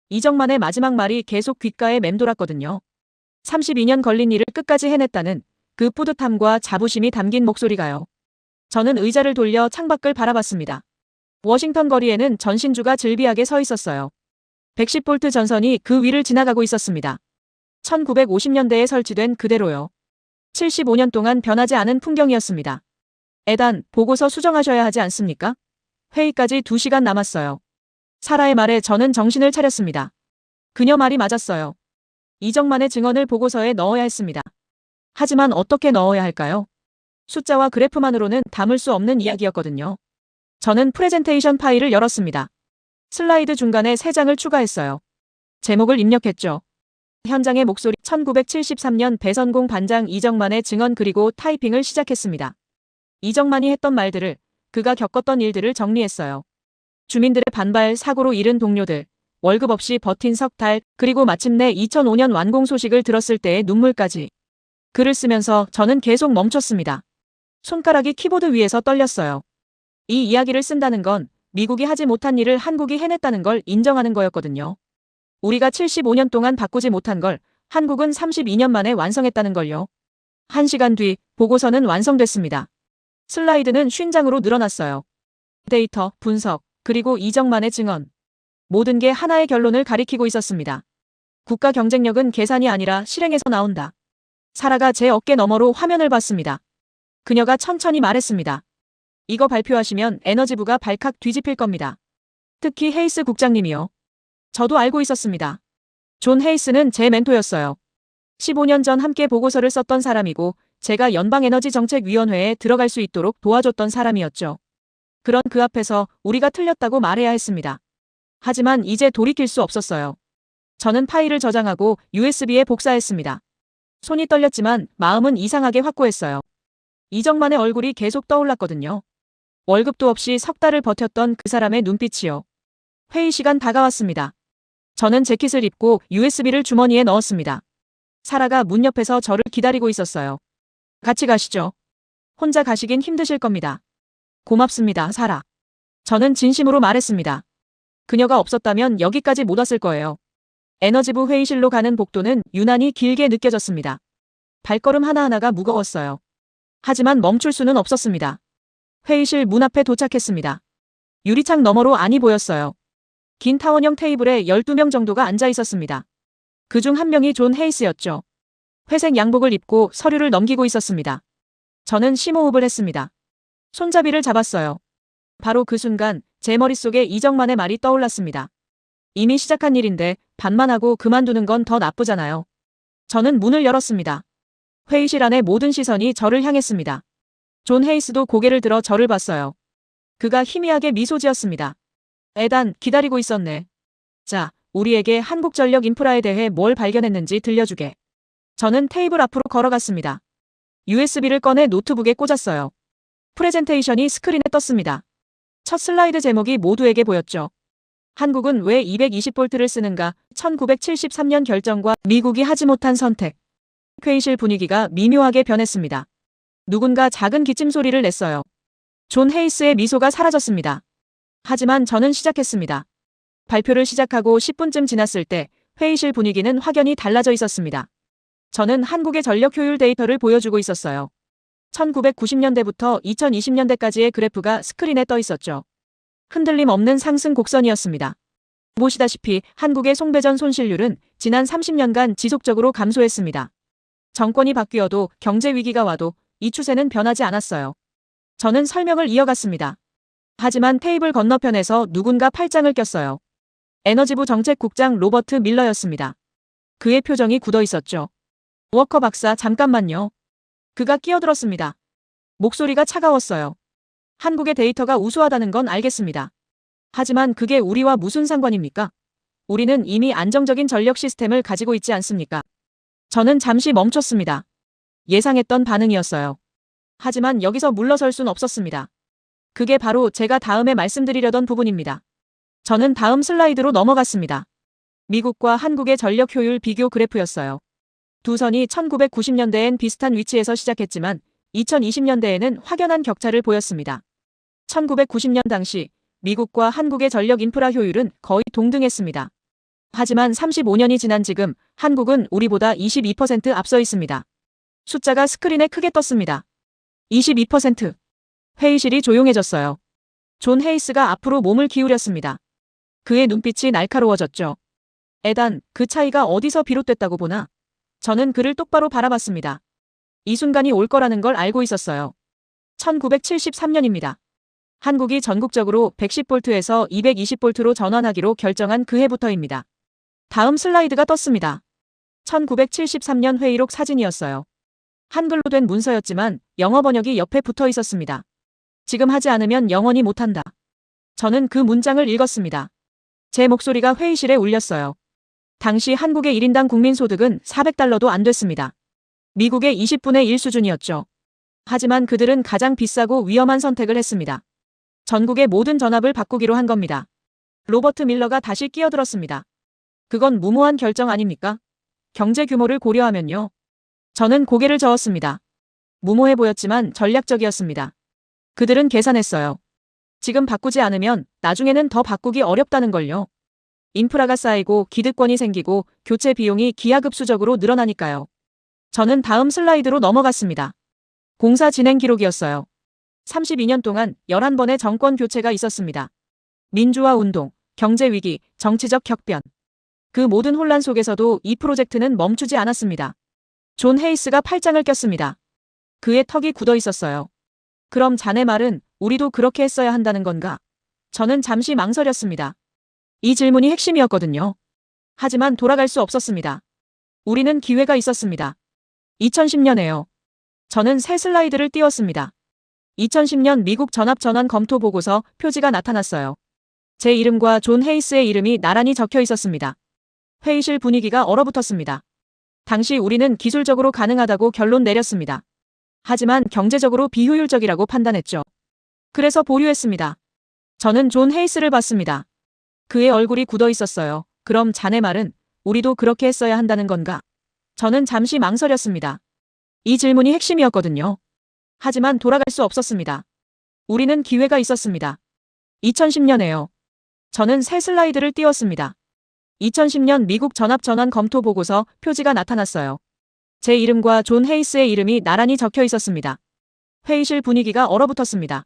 Speaker 1: 이정만의 마지막 말이 계속 귓가에 맴돌았거든요. 32년 걸린 일을 끝까지 해냈다는 그 뿌듯함과 자부심이 담긴 목소리가요. 저는 의자를 돌려 창밖을 바라봤습니다. 워싱턴 거리에는 전신주가 즐비하게 서 있었어요. 110V 전선이 그 위를 지나가고 있었습니다. 1950년대에 설치된 그대로요. 75년 동안 변하지 않은 풍경이었습니다. 에단, 보고서 수정하셔야 하지 않습니까? 회의까지 2시간 남았어요. 사라의 말에 저는 정신을 차렸습니다. 그녀 말이 맞았어요. 이정만의 증언을 보고서에 넣어야 했습니다. 하지만 어떻게 넣어야 할까요? 숫자와 그래프만으로는 담을 수 없는 이야기였거든요. 저는 프레젠테이션 파일을 열었습니다. 슬라이드 중간에 3장을 추가했어요. 제목을 입력했죠. 현장의 목소리 1973년 배선공 반장 이정만의 증언 그리고 타이핑을 시작했습니다. 이정만이 했던 말들을, 그가 겪었던 일들을 정리했어요. 주민들의 반발, 사고로 잃은 동료들, 월급 없이 버틴 석 달, 그리고 마침내 2005년 완공 소식을 들었을 때의 눈물까지. 글을 쓰면서 저는 계속 멈췄습니다. 손가락이 키보드 위에서 떨렸어요. 이 이야기를 쓴다는 건 미국이 하지 못한 일을 한국이 해냈다는 걸 인정하는 거였거든요. 우리가 75년 동안 바꾸지 못한 걸 한국은 32년 만에 완성했다는 걸요. 1시간 뒤 보고서는 완성됐습니다. 슬라이드는 50장으로 늘어났어요. 데이터, 분석, 그리고 이정만의 증언. 모든 게 하나의 결론을 가리키고 있었습니다. 국가 경쟁력은 계산이 아니라 실행에서 나온다. 사라가 제 어깨 너머로 화면을 봤습니다. 그녀가 천천히 말했습니다. 이거 발표하시면 에너지부가 발칵 뒤집힐 겁니다. 특히 헤이스 국장님이요. 저도 알고 있었습니다. 존 헤이스는 제 멘토였어요. 15년 전 함께 보고서를 썼던 사람이고 제가 연방에너지정책위원회에 들어갈 수 있도록 도와줬던 사람이었죠. 그런 그 앞에서 우리가 틀렸다고 말해야 했습니다. 하지만 이제 돌이킬 수 없었어요. 저는 파일을 저장하고 USB에 복사했습니다. 손이 떨렸지만 마음은 이상하게 확고했어요. 이정만의 얼굴이 계속 떠올랐거든요. 월급도 없이 석 달을 버텼던 그 사람의 눈빛이요. 회의 시간 다가왔습니다. 저는 재킷을 입고 USB를 주머니에 넣었습니다. 사라가 문 옆에서 저를 기다리고 있었어요. 같이 가시죠. 혼자 가시긴 힘드실 겁니다. 고맙습니다, 사라. 저는 진심으로 말했습니다. 그녀가 없었다면 여기까지 못 왔을 거예요. 에너지부 회의실로 가는 복도는 유난히 길게 느껴졌습니다. 발걸음 하나하나가 무거웠어요. 하지만 멈출 수는 없었습니다. 회의실 문 앞에 도착했습니다. 유리창 너머로 안이 보였어요. 긴 타원형 테이블에 12명 정도가 앉아 있었습니다. 그중 한 명이 존 헤이스였죠. 회색 양복을 입고 서류를 넘기고 있었습니다. 저는 심호흡을 했습니다. 손잡이를 잡았어요. 바로 그 순간 제 머릿속에 이정만의 말이 떠올랐습니다. 이미 시작한 일인데 반만 하고 그만두는 건 더 나쁘잖아요. 저는 문을 열었습니다. 회의실 안의 모든 시선이 저를 향했습니다. 존 헤이스도 고개를 들어 저를 봤어요. 그가 희미하게 미소 지었습니다. 에단, 기다리고 있었네. 자, 우리에게 한국전력 인프라에 대해 뭘 발견했는지 들려주게. 저는 테이블 앞으로 걸어갔습니다. USB를 꺼내 노트북에 꽂았어요. 프레젠테이션이 스크린에 떴습니다. 첫 슬라이드 제목이 모두에게 보였죠. 한국은 왜 220V를 쓰는가? 1973년 결정과 미국이 하지 못한 선택. 회의실 분위기가 미묘하게 변했습니다. 누군가 작은 기침 소리를 냈어요. 존 헤이스의 미소가 사라졌습니다. 하지만 저는 시작했습니다. 발표를 시작하고 10분쯤 지났을 때 회의실 분위기는 확연히 달라져 있었습니다. 저는 한국의 전력 효율 데이터를 보여주고 있었어요. 1990년대부터 2020년대까지의 그래프가 스크린에 떠 있었죠. 흔들림 없는 상승 곡선이었습니다. 보시다시피 한국의 송배전 손실률은 지난 30년간 지속적으로 감소했습니다. 정권이 바뀌어도 경제 위기가 와도 이 추세는 변하지 않았어요. 저는 설명을 이어갔습니다. 하지만 테이블 건너편에서 누군가 팔짱을 꼈어요. 에너지부 정책국장 로버트 밀러였습니다. 그의 표정이 굳어 있었죠. 워커 박사, 잠깐만요. 그가 끼어들었습니다. 목소리가 차가웠어요. 한국의 데이터가 우수하다는 건 알겠습니다. 하지만 그게 우리와 무슨 상관입니까? 우리는 이미 안정적인 전력 시스템을 가지고 있지 않습니까? 저는 잠시 멈췄습니다. 예상했던 반응이었어요. 하지만 여기서 물러설 순 없었습니다. 그게 바로 제가 다음에 말씀드리려던 부분입니다. 저는 다음 슬라이드로 넘어갔습니다. 미국과 한국의 전력 효율 비교 그래프였어요. 두 선이 1990년대엔 비슷한 위치에서 시작했지만 2020년대에는 확연한 격차를 보였습니다. 1990년 당시 미국과 한국의 전력 인프라 효율은 거의 동등했습니다. 하지만 35년이 지난 지금 한국은 우리보다 22% 앞서 있습니다. 숫자가 스크린에 크게 떴습니다. 22%. 회의실이 조용해졌어요. 존 헤이스가 앞으로 몸을 기울였습니다. 그의 눈빛이 날카로워졌죠. 에단, 그 차이가 어디서 비롯됐다고 보나? 저는 그를 똑바로 바라봤습니다. 이 순간이 올 거라는 걸 알고 있었어요. 1973년입니다. 한국이 전국적으로 110V에서 220V로 전환하기로 결정한 그 해부터입니다. 다음 슬라이드가 떴습니다. 1973년 회의록 사진이었어요. 한글로 된 문서였지만 영어 번역이 옆에 붙어 있었습니다. 지금 하지 않으면 영원히 못한다. 저는 그 문장을 읽었습니다. 제 목소리가 회의실에 울렸어요. 당시 한국의 1인당 국민소득은 $400도 안 됐습니다. 미국의 20분의 1 수준이었죠. 하지만 그들은 가장 비싸고 위험한 선택을 했습니다. 전국의 모든 전압을 바꾸기로 한 겁니다. 로버트 밀러가 다시 끼어들었습니다. 그건 무모한 결정 아닙니까? 경제 규모를 고려하면요. 저는 고개를 저었습니다. 무모해 보였지만 전략적이었습니다. 그들은 계산했어요. 지금 바꾸지 않으면 나중에는 더 바꾸기 어렵다는 걸요. 인프라가 쌓이고 기득권이 생기고 교체 비용이 기하급수적으로 늘어나니까요. 저는 다음 슬라이드로 넘어갔습니다. 공사 진행 기록이었어요. 32년 동안 11번의 정권 교체가 있었습니다. 민주화 운동, 경제 위기, 정치적 격변. 그 모든 혼란 속에서도 이 프로젝트는 멈추지 않았습니다. 존 헤이스가 팔짱을 꼈습니다. 그의 턱이 굳어 있었어요. 그럼 자네 말은 우리도 그렇게 했어야 한다는 건가? 저는 잠시 망설였습니다. 이 질문이 핵심이었거든요. 하지만 돌아갈 수 없었습니다. 우리는 기회가 있었습니다. 2010년에요. 저는 새 슬라이드를 띄웠습니다. 2010년 미국 전압전환 검토 보고서 표지가 나타났어요. 제 이름과 존 헤이스의 이름이 나란히 적혀 있었습니다. 회의실 분위기가 얼어붙었습니다. 당시 우리는 기술적으로 가능하다고 결론 내렸습니다. 하지만 경제적으로 비효율적이라고 판단했죠. 그래서 보류했습니다. 저는 존 헤이스를 봤습니다. 그의 얼굴이 굳어 있었어요. 그럼 자네 말은 우리도 그렇게 했어야 한다는 건가? 저는 잠시 망설였습니다. 이 질문이 핵심이었거든요. 하지만 돌아갈 수 없었습니다. 우리는 기회가 있었습니다. 2010년에요. 저는 새 슬라이드를 띄웠습니다. 2010년 미국 전압전환 검토 보고서 표지가 나타났어요. 제 이름과 존 헤이스의 이름이 나란히 적혀 있었습니다. 회의실 분위기가 얼어붙었습니다.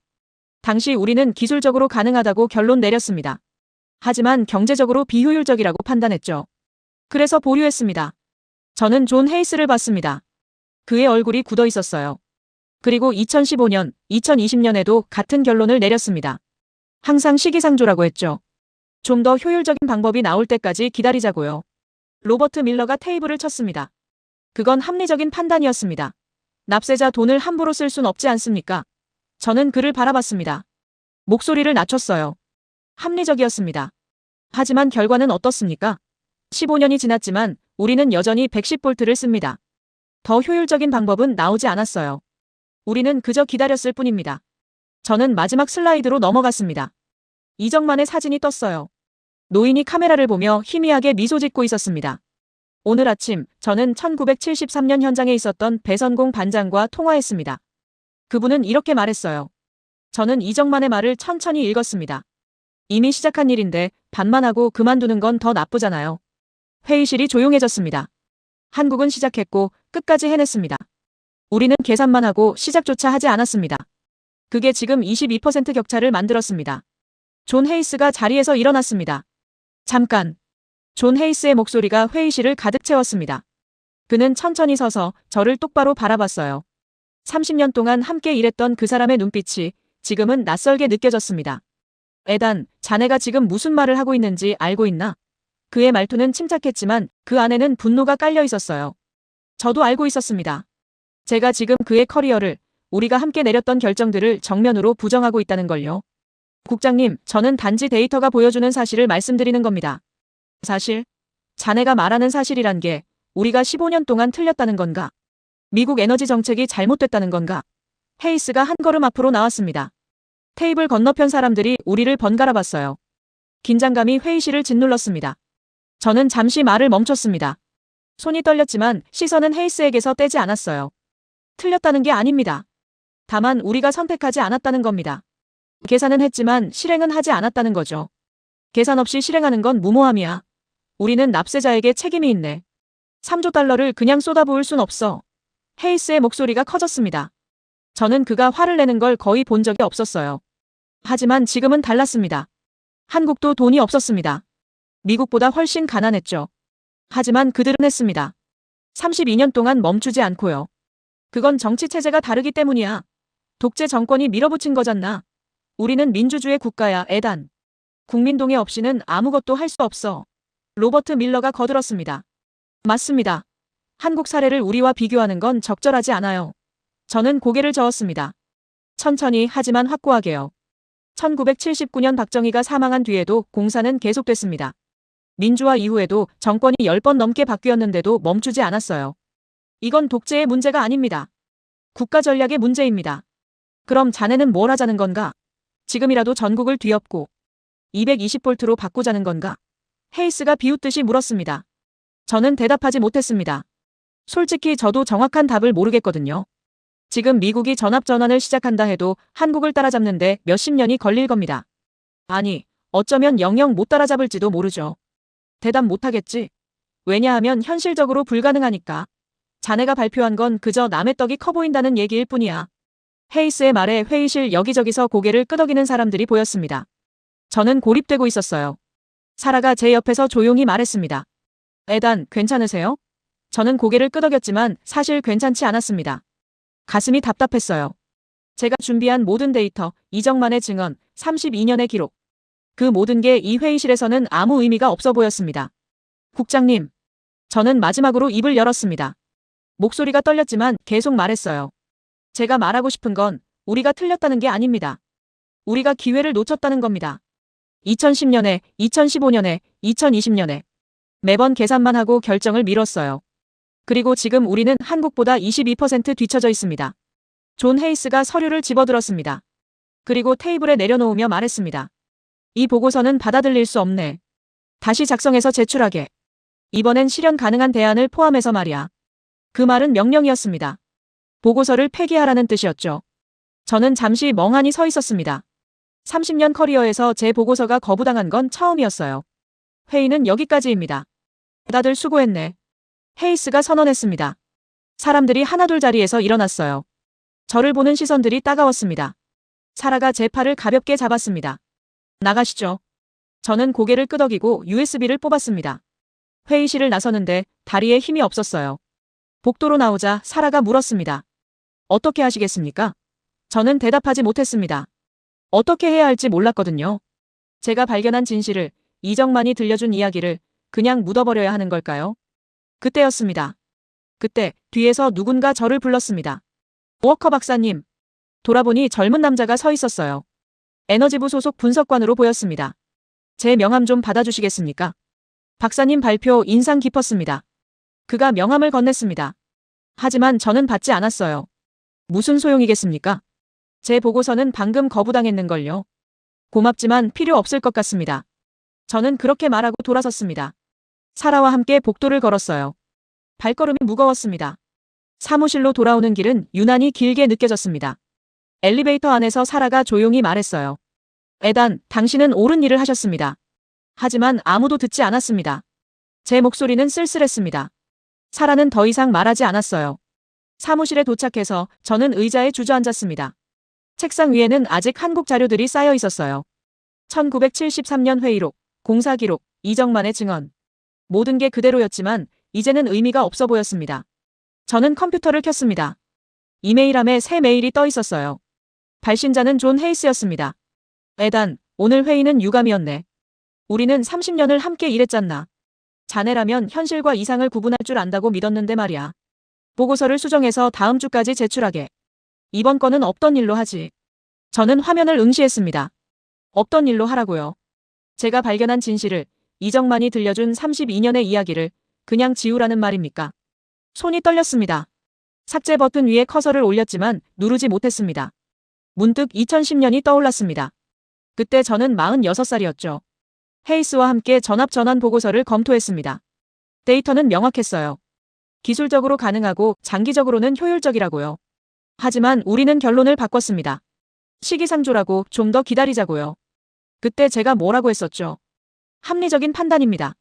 Speaker 1: 당시 우리는 기술적으로 가능하다고 결론 내렸습니다. 하지만 경제적으로 비효율적이라고 판단했죠. 그래서 보류했습니다. 저는 존 헤이스를 봤습니다. 그의 얼굴이 굳어 있었어요. 그리고 2015년, 2020년에도 같은 결론을 내렸습니다. 항상 시기상조라고 했죠. 좀 더 효율적인 방법이 나올 때까지 기다리자고요. 로버트 밀러가 테이블을 쳤습니다. 그건 합리적인 판단이었습니다. 납세자 돈을 함부로 쓸 순 없지 않습니까? 저는 그를 바라봤습니다. 목소리를 낮췄어요. 합리적이었습니다. 하지만 결과는 어떻습니까? 15년이 지났지만 우리는 여전히 110V를 씁니다. 더 효율적인 방법은 나오지 않았어요. 우리는 그저 기다렸을 뿐입니다. 저는 마지막 슬라이드로 넘어갔습니다. 이정만의 사진이 떴어요. 노인이 카메라를 보며 희미하게 미소 짓고 있었습니다. 오늘 아침 저는 1973년 현장에 있었던 배선공 반장과 통화했습니다. 그분은 이렇게 말했어요. 저는 이정만의 말을 천천히 읽었습니다. 이미 시작한 일인데 반만하고 그만두는 건 더 나쁘잖아요. 회의실이 조용해졌습니다. 한국은 시작했고 끝까지 해냈습니다. 우리는 계산만 하고 시작조차 하지 않았습니다. 그게 지금 22% 격차를 만들었습니다. 존 헤이스가 자리에서 일어났습니다. 잠깐. 존 헤이스의 목소리가 회의실을 가득 채웠습니다. 그는 천천히 서서 저를 똑바로 바라봤어요. 30년 동안 함께 일했던 그 사람의 눈빛이 지금은 낯설게 느껴졌습니다. 에단, 자네가 지금 무슨 말을 하고 있는지 알고 있나? 그의 말투는 침착했지만 그 안에는 분노가 깔려 있었어요. 저도 알고 있었습니다. 제가 지금 그의 커리어를, 우리가 함께 내렸던 결정들을 정면으로 부정하고 있다는 걸요. 국장님, 저는 단지 데이터가 보여주는 사실을 말씀드리는 겁니다. 사실? 자네가 말하는 사실이란 게 우리가 15년 동안 틀렸다는 건가? 미국 에너지 정책이 잘못됐다는 건가? 헤이스가 한 걸음 앞으로 나왔습니다. 테이블 건너편 사람들이 우리를 번갈아 봤어요. 긴장감이 회의실을 짓눌렀습니다. 저는 잠시 말을 멈췄습니다. 손이 떨렸지만 시선은 헤이스에게서 떼지 않았어요. 틀렸다는 게 아닙니다. 다만 우리가 선택하지 않았다는 겁니다. 계산은 했지만 실행은 하지 않았다는 거죠. 계산 없이 실행하는 건 무모함이야. 우리는 납세자에게 책임이 있네. 3조 달러를 그냥 쏟아부을 순 없어. 헤이스의 목소리가 커졌습니다. 저는 그가 화를 내는 걸 거의 본 적이 없었어요. 하지만 지금은 달랐습니다. 한국도 돈이 없었습니다. 미국보다 훨씬 가난했죠. 하지만 그들은 했습니다. 32년 동안 멈추지 않고요. 그건 정치 체제가 다르기 때문이야. 독재 정권이 밀어붙인 거잖아. 우리는 민주주의 국가야, 에단. 국민동의 없이는 아무것도 할 수 없어. 로버트 밀러가 거들었습니다. 맞습니다. 한국 사례를 우리와 비교하는 건 적절하지 않아요. 저는 고개를 저었습니다. 천천히 하지만 확고하게요. 1979년 박정희가 사망한 뒤에도 공사는 계속됐습니다. 민주화 이후에도 정권이 10번 넘게 바뀌었는데도 멈추지 않았어요. 이건 독재의 문제가 아닙니다. 국가 전략의 문제입니다. 그럼 자네는 뭘 하자는 건가? 지금이라도 전국을 뒤엎고 220볼트로 바꾸자는 건가? 헤이스가 비웃듯이 물었습니다. 저는 대답하지 못했습니다. 솔직히 저도 정확한 답을 모르겠거든요. 지금 미국이 전압전환을 시작한다 해도 한국을 따라잡는데 몇십 년이 걸릴 겁니다. 아니, 어쩌면 영영 못 따라잡을지도 모르죠. 대답 못하겠지. 왜냐하면 현실적으로 불가능하니까. 자네가 발표한 건 그저 남의 떡이 커 보인다는 얘기일 뿐이야. 헤이스의 말에 회의실 여기저기서 고개를 끄덕이는 사람들이 보였습니다. 저는 고립되고 있었어요. 사라가 제 옆에서 조용히 말했습니다. 에단, 괜찮으세요? 저는 고개를 끄덕였지만 사실 괜찮지 않았습니다. 가슴이 답답했어요. 제가 준비한 모든 데이터, 이정만의 증언, 32년의 기록. 그 모든 게 이 회의실에서는 아무 의미가 없어 보였습니다. 국장님. 저는 마지막으로 입을 열었습니다. 목소리가 떨렸지만 계속 말했어요. 제가 말하고 싶은 건 우리가 틀렸다는 게 아닙니다. 우리가 기회를 놓쳤다는 겁니다. 2010년에, 2015년에, 2020년에. 매번 계산만 하고 결정을 미뤘어요. 그리고 지금 우리는 한국보다 22% 뒤처져 있습니다. 존 헤이스가 서류를 집어들었습니다. 그리고 테이블에 내려놓으며 말했습니다. 이 보고서는 받아들일 수 없네. 다시 작성해서 제출하게. 이번엔 실현 가능한 대안을 포함해서 말이야. 그 말은 명령이었습니다. 보고서를 폐기하라는 뜻이었죠. 저는 잠시 멍하니 서 있었습니다. 30년 커리어에서 제 보고서가 거부당한 건 처음이었어요. 회의는 여기까지입니다. 다들 수고했네. 헤이스가 선언했습니다. 사람들이 하나둘 자리에서 일어났어요. 저를 보는 시선들이 따가웠습니다. 사라가 제 팔을 가볍게 잡았습니다. 나가시죠. 저는 고개를 끄덕이고 USB를 뽑았습니다. 회의실을 나서는데 다리에 힘이 없었어요. 복도로 나오자 사라가 물었습니다. 어떻게 하시겠습니까? 저는 대답하지 못했습니다. 어떻게 해야 할지 몰랐거든요. 제가 발견한 진실을, 이정만이 들려준 이야기를 그냥 묻어버려야 하는 걸까요? 그때였습니다. 그때 뒤에서 누군가 저를 불렀습니다. 워커 박사님. 돌아보니 젊은 남자가 서 있었어요. 에너지부 소속 분석관으로 보였습니다. 제 명함 좀 받아주시겠습니까? 박사님 발표 인상 깊었습니다. 그가 명함을 건넸습니다. 하지만 저는 받지 않았어요. 무슨 소용이겠습니까? 제 보고서는 방금 거부당했는걸요. 고맙지만 필요 없을 것 같습니다. 저는 그렇게 말하고 돌아섰습니다. 사라와 함께 복도를 걸었어요. 발걸음이 무거웠습니다. 사무실로 돌아오는 길은 유난히 길게 느껴졌습니다. 엘리베이터 안에서 사라가 조용히 말했어요. 에단, 당신은 옳은 일을 하셨습니다. 하지만 아무도 듣지 않았습니다. 제 목소리는 쓸쓸했습니다. 사라는 더 이상 말하지 않았어요. 사무실에 도착해서 저는 의자에 주저앉았습니다. 책상 위에는 아직 한국 자료들이 쌓여 있었어요. 1973년 회의록, 공사 기록, 이정만의 증언. 모든 게 그대로였지만 이제는 의미가 없어 보였습니다. 저는 컴퓨터를 켰습니다. 이메일함에 새 메일이 떠 있었어요. 발신자는 존 헤이스였습니다. 에단, 오늘 회의는 유감이었네. 우리는 30년을 함께 일했잖나. 자네라면 현실과 이상을 구분할 줄 안다고 믿었는데 말이야. 보고서를 수정해서 다음 주까지 제출하게. 이번 건은 없던 일로 하지. 저는 화면을 응시했습니다. 없던 일로 하라고요. 제가 발견한 진실을, 이정만이 들려준 32년의 이야기를 그냥 지우라는 말입니까? 손이 떨렸습니다. 삭제 버튼 위에 커서를 올렸지만 누르지 못했습니다. 문득 2010년이 떠올랐습니다. 그때 저는 46살이었죠. 헤이스와 함께 전합전환 보고서를 검토했습니다. 데이터는 명확했어요. 기술적으로 가능하고 장기적으로는 효율적이라고요. 하지만 우리는 결론을 바꿨습니다. 시기상조라고 좀 더 기다리자고요. 그때 제가 뭐라고 했었죠? 합리적인 판단입니다.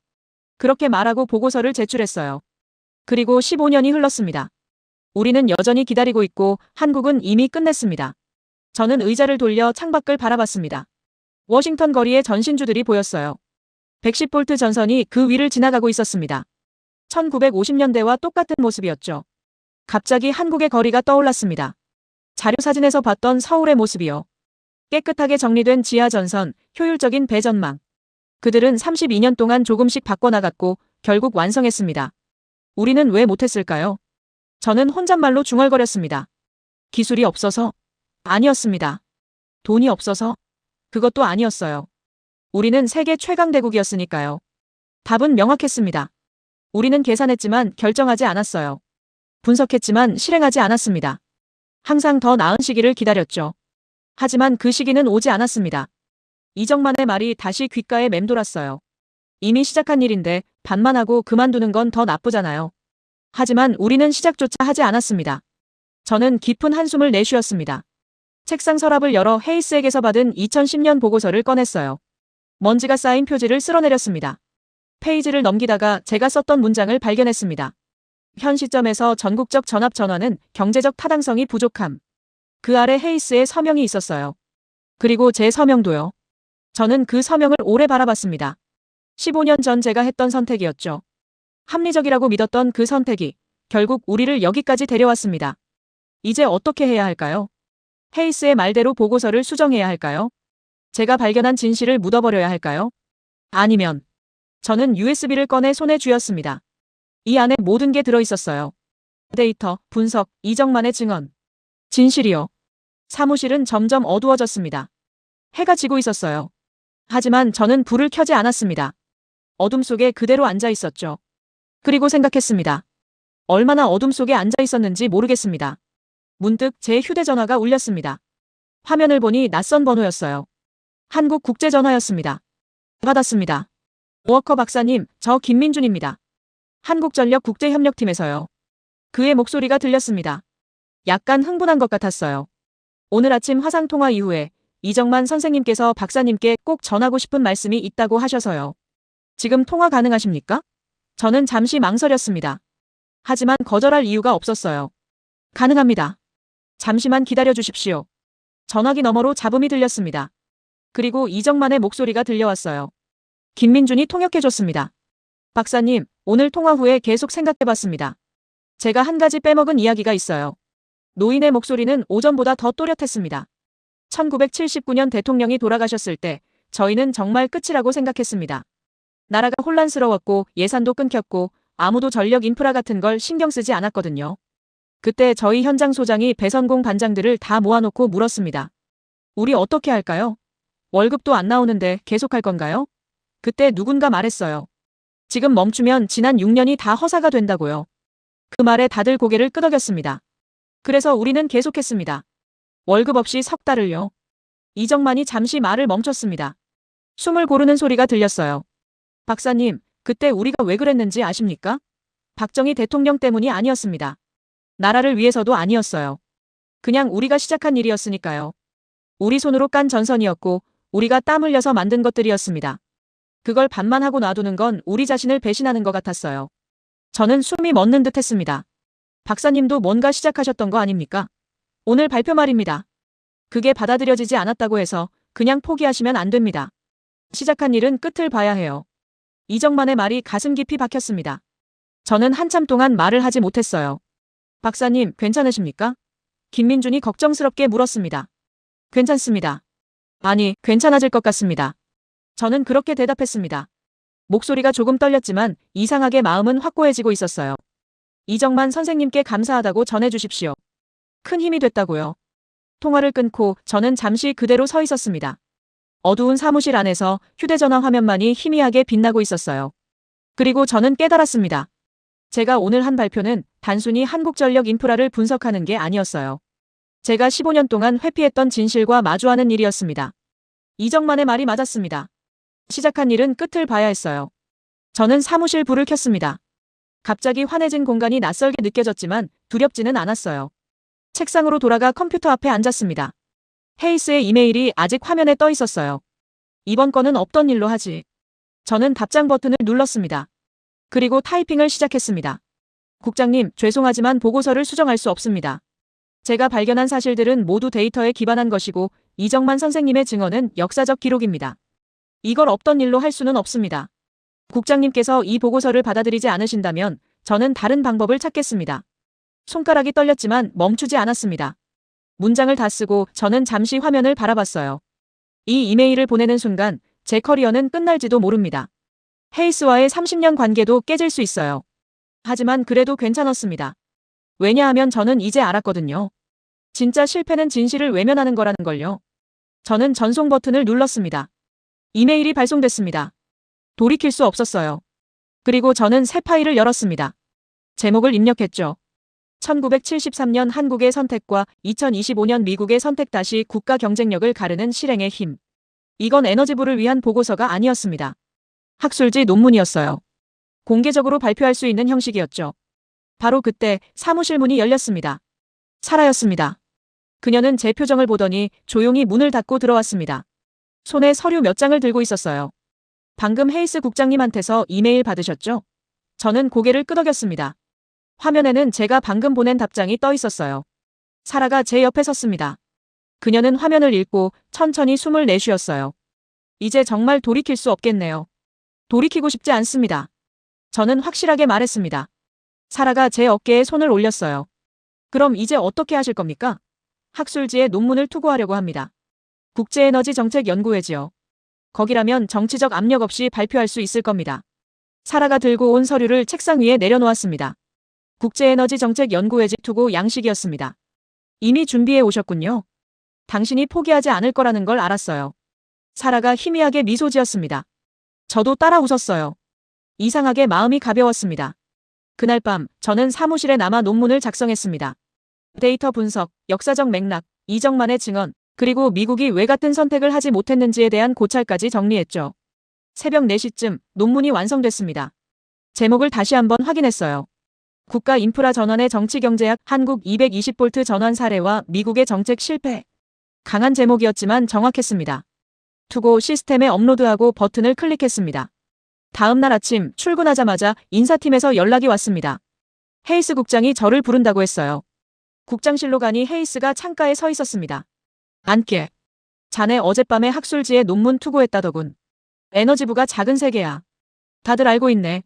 Speaker 1: 그렇게 말하고 보고서를 제출했어요. 그리고 15년이 흘렀습니다. 우리는 여전히 기다리고 있고 한국은 이미 끝냈습니다. 저는 의자를 돌려 창밖을 바라봤습니다. 워싱턴 거리에 전신주들이 보였어요. 110V 전선이 그 위를 지나가고 있었습니다. 1950년대와 똑같은 모습이었죠. 갑자기 한국의 거리가 떠올랐습니다. 자료사진에서 봤던 서울의 모습이요. 깨끗하게 정리된 지하 전선, 효율적인 배전망. 그들은 32년 동안 조금씩 바꿔나갔고 결국 완성했습니다. 우리는 왜 못했을까요? 저는 혼잣말로 중얼거렸습니다. 기술이 없어서? 아니었습니다. 돈이 없어서? 그것도 아니었어요. 우리는 세계 최강 대국이었으니까요. 답은 명확했습니다. 우리는 계산했지만 결정하지 않았어요. 분석했지만 실행하지 않았습니다. 항상 더 나은 시기를 기다렸죠. 하지만 그 시기는 오지 않았습니다. 이정만의 말이 다시 귓가에 맴돌았어요. 이미 시작한 일인데 반만 하고 그만두는 건 더 나쁘잖아요. 하지만 우리는 시작조차 하지 않았습니다. 저는 깊은 한숨을 내쉬었습니다. 책상 서랍을 열어 헤이스에게서 받은 2010년 보고서를 꺼냈어요. 먼지가 쌓인 표지를 쓸어내렸습니다. 페이지를 넘기다가 제가 썼던 문장을 발견했습니다. 현 시점에서 전국적 전압 전환은 경제적 타당성이 부족함. 그 아래 헤이스의 서명이 있었어요. 그리고 제 서명도요. 저는 그 서명을 오래 바라봤습니다. 15년 전 제가 했던 선택이었죠. 합리적이라고 믿었던 그 선택이 결국 우리를 여기까지 데려왔습니다. 이제 어떻게 해야 할까요? 헤이스의 말대로 보고서를 수정해야 할까요? 제가 발견한 진실을 묻어버려야 할까요? 아니면 저는 USB를 꺼내 손에 쥐었습니다. 이 안에 모든 게 들어있었어요. 데이터, 분석, 이정만의 증언. 진실이요. 사무실은 점점 어두워졌습니다. 해가 지고 있었어요. 하지만 저는 불을 켜지 않았습니다. 어둠 속에 그대로 앉아 있었죠. 그리고 생각했습니다. 얼마나 어둠 속에 앉아 있었는지 모르겠습니다. 문득 제 휴대전화가 울렸습니다. 화면을 보니 낯선 번호였어요. 한국국제전화였습니다. 받았습니다. 워커 박사님, 저 김민준입니다. 한국전력 국제협력팀에서요. 그의 목소리가 들렸습니다. 약간 흥분한 것 같았어요. 오늘 아침 화상통화 이후에 이정만 선생님께서 박사님께 꼭 전하고 싶은 말씀이 있다고 하셔서요. 지금 통화 가능하십니까? 저는 잠시 망설였습니다. 하지만 거절할 이유가 없었어요. 가능합니다. 잠시만 기다려 주십시오. 전화기 너머로 잡음이 들렸습니다. 그리고 이정만의 목소리가 들려왔어요. 김민준이 통역해줬습니다. 박사님, 오늘 통화 후에 계속 생각해봤습니다. 제가 한 가지 빼먹은 이야기가 있어요. 노인의 목소리는 오전보다 더 또렷했습니다. 1979년 대통령이 돌아가셨을 때 저희는 정말 끝이라고 생각했습니다. 나라가 혼란스러웠고 예산도 끊겼고 아무도 전력 인프라 같은 걸 신경 쓰지 않았거든요. 그때 저희 현장 소장이 배선공 반장들을 다 모아놓고 물었습니다. 우리 어떻게 할까요? 월급도 안 나오는데 계속할 건가요? 그때 누군가 말했어요. 지금 멈추면 지난 6년이 다 허사가 된다고요. 그 말에 다들 고개를 끄덕였습니다. 그래서 우리는 계속했습니다. 월급 없이 석 달을요. 이정만이 잠시 말을 멈췄습니다. 숨을 고르는 소리가 들렸어요. 박사님, 그때 우리가 왜 그랬는지 아십니까? 박정희 대통령 때문이 아니었습니다. 나라를 위해서도 아니었어요. 그냥 우리가 시작한 일이었으니까요. 우리 손으로 깐 전선이었고 우리가 땀 흘려서 만든 것들이었습니다. 그걸 반만 하고 놔두는 건 우리 자신을 배신하는 것 같았어요. 저는 숨이 멎는 듯 했습니다. 박사님도 뭔가 시작하셨던 거 아닙니까? 오늘 발표 말입니다. 그게 받아들여지지 않았다고 해서 그냥 포기하시면 안 됩니다. 시작한 일은 끝을 봐야 해요. 이정만의 말이 가슴 깊이 박혔습니다. 저는 한참 동안 말을 하지 못했어요. 박사님, 괜찮으십니까? 김민준이 걱정스럽게 물었습니다. 괜찮습니다. 아니, 괜찮아질 것 같습니다. 저는 그렇게 대답했습니다. 목소리가 조금 떨렸지만 이상하게 마음은 확고해지고 있었어요. 이정만 선생님께 감사하다고 전해주십시오. 큰 힘이 됐다고요. 통화를 끊고 저는 잠시 그대로 서 있었습니다. 어두운 사무실 안에서 휴대전화 화면만이 희미하게 빛나고 있었어요. 그리고 저는 깨달았습니다. 제가 오늘 한 발표는 단순히 한국전력 인프라를 분석하는 게 아니었어요. 제가 15년 동안 회피했던 진실과 마주하는 일이었습니다. 이정만의 말이 맞았습니다. 시작한 일은 끝을 봐야 했어요. 저는 사무실 불을 켰습니다. 갑자기 환해진 공간이 낯설게 느껴졌지만 두렵지는 않았어요. 책상으로 돌아가 컴퓨터 앞에 앉았습니다. 헤이스의 이메일이 아직 화면에 떠 있었어요. 이번 건은 없던 일로 하지. 저는 답장 버튼을 눌렀습니다. 그리고 타이핑을 시작했습니다. 국장님, 죄송하지만 보고서를 수정할 수 없습니다. 제가 발견한 사실들은 모두 데이터에 기반한 것이고 이정만 선생님의 증언은 역사적 기록입니다. 이걸 없던 일로 할 수는 없습니다. 국장님께서 이 보고서를 받아들이지 않으신다면 저는 다른 방법을 찾겠습니다. 손가락이 떨렸지만 멈추지 않았습니다. 문장을 다 쓰고 저는 잠시 화면을 바라봤어요. 이 이메일을 보내는 순간 제 커리어는 끝날지도 모릅니다. 헤이스와의 30년 관계도 깨질 수 있어요. 하지만 그래도 괜찮았습니다. 왜냐하면 저는 이제 알았거든요. 진짜 실패는 진실을 외면하는 거라는 걸요. 저는 전송 버튼을 눌렀습니다. 이메일이 발송됐습니다. 돌이킬 수 없었어요. 그리고 저는 새 파일을 열었습니다. 제목을 입력했죠. 1973년 한국의 선택과 2025년 미국의 선택 다시 국가 경쟁력을 가르는 실행의 힘. 이건 에너지부를 위한 보고서가 아니었습니다. 학술지 논문이었어요. 공개적으로 발표할 수 있는 형식이었죠. 바로 그때 사무실 문이 열렸습니다. 사라였습니다. 그녀는 제 표정을 보더니 조용히 문을 닫고 들어왔습니다. 손에 서류 몇 장을 들고 있었어요. 방금 헤이스 국장님한테서 이메일 받으셨죠? 저는 고개를 끄덕였습니다. 화면에는 제가 방금 보낸 답장이 떠 있었어요. 사라가 제 옆에 섰습니다. 그녀는 화면을 읽고 천천히 숨을 내쉬었어요. 이제 정말 돌이킬 수 없겠네요. 돌이키고 싶지 않습니다. 저는 확실하게 말했습니다. 사라가 제 어깨에 손을 올렸어요. 그럼 이제 어떻게 하실 겁니까? 학술지에 논문을 투고하려고 합니다. 국제에너지정책연구회지요. 거기라면 정치적 압력 없이 발표할 수 있을 겁니다. 사라가 들고 온 서류를 책상 위에 내려놓았습니다. 국제에너지정책연구회지 투고 양식이었습니다. 이미 준비해 오셨군요. 당신이 포기하지 않을 거라는 걸 알았어요. 사라가 희미하게 미소 지었습니다. 저도 따라 웃었어요. 이상하게 마음이 가벼웠습니다. 그날 밤 저는 사무실에 남아 논문을 작성했습니다. 데이터 분석, 역사적 맥락, 이정만의 증언, 그리고 미국이 왜 같은 선택을 하지 못했는지에 대한 고찰까지 정리했죠. 새벽 4시쯤 논문이 완성됐습니다. 제목을 다시 한번 확인했어요. 국가 인프라 전환의 정치경제학 한국 220V 전환 사례와 미국의 정책 실패. 강한 제목이었지만 정확했습니다. 투고 시스템에 업로드하고 버튼을 클릭했습니다. 다음 날 아침 출근하자마자 인사팀에서 연락이 왔습니다. 헤이스 국장이 저를 부른다고 했어요. 국장실로 가니 헤이스가 창가에 서 있었습니다. 앉게. 자네 어젯밤에 학술지에 논문 투고했다더군. 에너지부가 작은 세계야. 다들 알고 있네.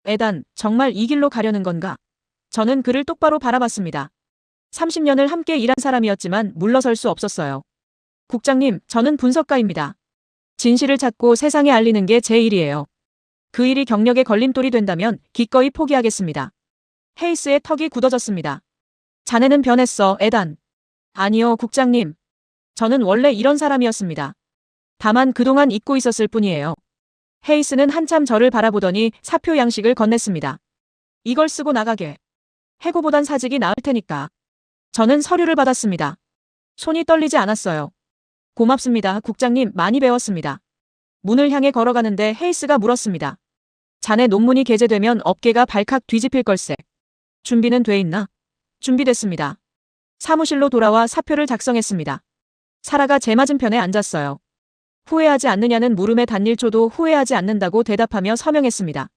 Speaker 1: 에단, 정말 이 길로 가려는 건가? 저는 그를 똑바로 바라봤습니다. 30년을 함께 일한 사람이었지만 물러설 수 없었어요. 국장님, 저는 분석가입니다. 진실을 찾고 세상에 알리는 게 제 일이에요. 그 일이 경력의 걸림돌이 된다면 기꺼이 포기하겠습니다. 헤이스의 턱이 굳어졌습니다. 자네는 변했어, 에단. 아니요, 국장님. 저는 원래 이런 사람이었습니다. 다만 그동안 잊고 있었을 뿐이에요. 헤이스는 한참 저를 바라보더니 사표 양식을 건넸습니다. 이걸 쓰고 나가게. 해고보단 사직이 나을 테니까. 저는 서류를 받았습니다. 손이 떨리지 않았어요. 고맙습니다, 국장님. 많이 배웠습니다. 문을 향해 걸어가는데 헤이스가 물었습니다. 자네 논문이 게재되면 업계가 발칵 뒤집힐 걸세. 준비는 돼 있나? 준비됐습니다. 사무실로 돌아와 사표를 작성했습니다. 사라가 제 맞은편에 앉았어요. 후회하지 않느냐는 물음에 단 1초도 후회하지 않는다고 대답하며 서명했습니다.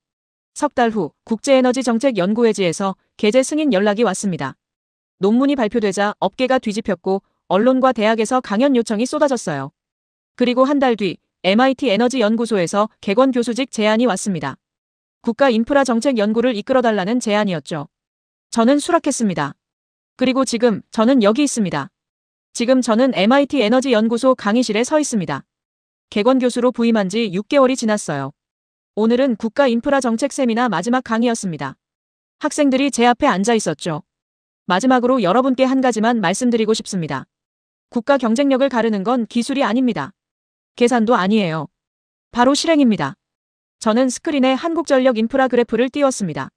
Speaker 1: 석 달 후 국제에너지정책연구회지에서 게재 승인 연락이 왔습니다. 논문이 발표되자 업계가 뒤집혔고 언론과 대학에서 강연 요청이 쏟아졌어요. 그리고 한 달 뒤 MIT 에너지연구소에서 객원 교수직 제안이 왔습니다. 국가 인프라 정책 연구를 이끌어달라는 제안이었죠. 저는 수락했습니다. 그리고 지금 저는 여기 있습니다. 지금 저는 MIT 에너지 연구소 강의실에 서 있습니다. 객원 교수로 부임한 지 6개월이 지났어요. 오늘은 국가 인프라 정책 세미나 마지막 강의였습니다. 학생들이 제 앞에 앉아 있었죠. 마지막으로 여러분께 한 가지만 말씀드리고 싶습니다. 국가 경쟁력을 가르는 건 기술이 아닙니다. 계산도 아니에요. 바로 실행입니다. 저는 스크린에 한국전력 인프라 그래프를 띄웠습니다.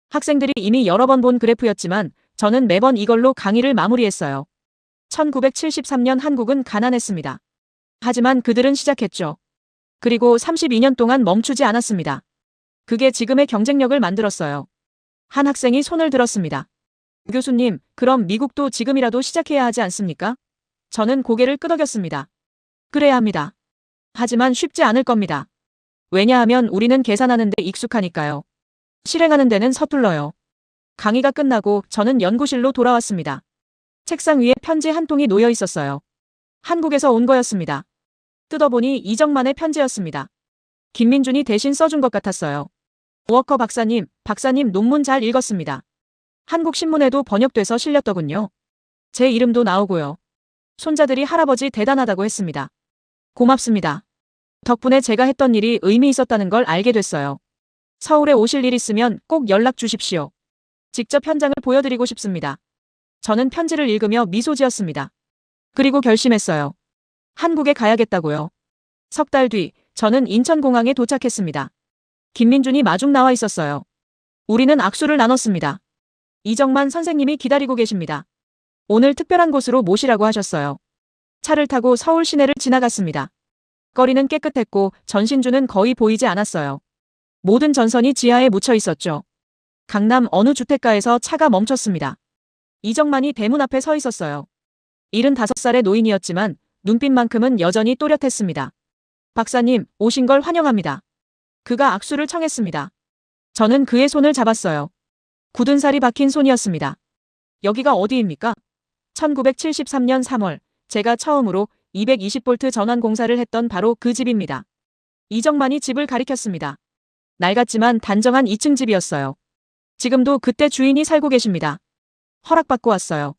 Speaker 1: 학생들이 이미 여러 번 본 그래프였지만 저는 매번 이걸로 강의를 마무리했어요. 1973년 한국은 가난했습니다. 하지만 그들은 시작했죠. 그리고 32년 동안 멈추지 않았습니다. 그게 지금의 경쟁력을 만들었어요. 한 학생이 손을 들었습니다. 교수님, 그럼 미국도 지금이라도 시작해야 하지 않습니까? 저는 고개를 끄덕였습니다. 그래야 합니다. 하지만 쉽지 않을 겁니다. 왜냐하면 우리는 계산하는 데 익숙하니까요. 실행하는 데는 서툴러요. 강의가 끝나고 저는 연구실로 돌아왔습니다. 책상 위에 편지 한 통이 놓여 있었어요. 한국에서 온 거였습니다. 뜯어보니 이정만의 편지였습니다. 김민준이 대신 써준 것 같았어요. 워커 박사님 논문 잘 읽었습니다. 한국신문에도 번역돼서 실렸더군요. 제 이름도 나오고요. 손자들이 할아버지 대단하다고 했습니다. 고맙습니다. 덕분에 제가 했던 일이 의미 있었다는 걸 알게 됐어요. 서울에 오실 일 있으면 꼭 연락 주십시오. 직접 현장을 보여드리고 싶습니다. 저는 편지를 읽으며 미소 지었습니다. 그리고 결심했어요. 한국에 가야겠다고요. 석 달 뒤 저는 인천공항에 도착했습니다. 김민준이 마중 나와 있었어요. 우리는 악수를 나눴습니다. 이정만 선생님이 기다리고 계십니다. 오늘 특별한 곳으로 모시라고 하셨어요. 차를 타고 서울 시내를 지나갔습니다. 거리는 깨끗했고 전신주는 거의 보이지 않았어요. 모든 전선이 지하에 묻혀 있었죠. 강남 어느 주택가에서 차가 멈췄습니다. 이정만이 대문 앞에 서 있었어요. 75살의 노인이었지만 눈빛만큼은 여전히 또렷했습니다. 박사님, 오신 걸 환영합니다. 그가 악수를 청했습니다. 저는 그의 손을 잡았어요. 굳은 살이 박힌 손이었습니다. 여기가 어디입니까? 1973년 3월 제가 처음으로 220V 전환 공사를 했던 바로 그 집입니다. 이정만이 집을 가리켰습니다. 낡았지만 단정한 2층 집이었어요. 지금도 그때 주인이 살고 계십니다. 허락받고 왔어요.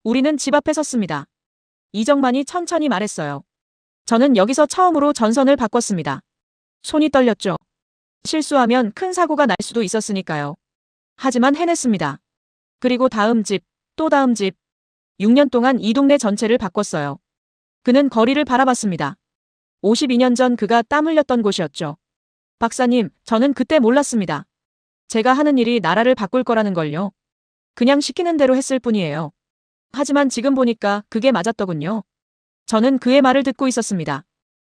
Speaker 1: 우리는 집 앞에 섰습니다. 이정만이 천천히 말했어요. 저는 여기서 처음으로 전선을 바꿨습니다. 손이 떨렸죠. 실수하면 큰 사고가 날 수도 있었으니까요. 하지만 해냈습니다. 그리고 다음 집, 또 다음 집. 6년 동안 이 동네 전체를 바꿨어요. 그는 거리를 바라봤습니다. 52년 전 그가 땀 흘렸던 곳이었죠. 박사님, 저는 그때 몰랐습니다. 제가 하는 일이 나라를 바꿀 거라는 걸요. 그냥 시키는 대로 했을 뿐이에요. 하지만 지금 보니까 그게 맞았더군요. 저는 그의 말을 듣고 있었습니다.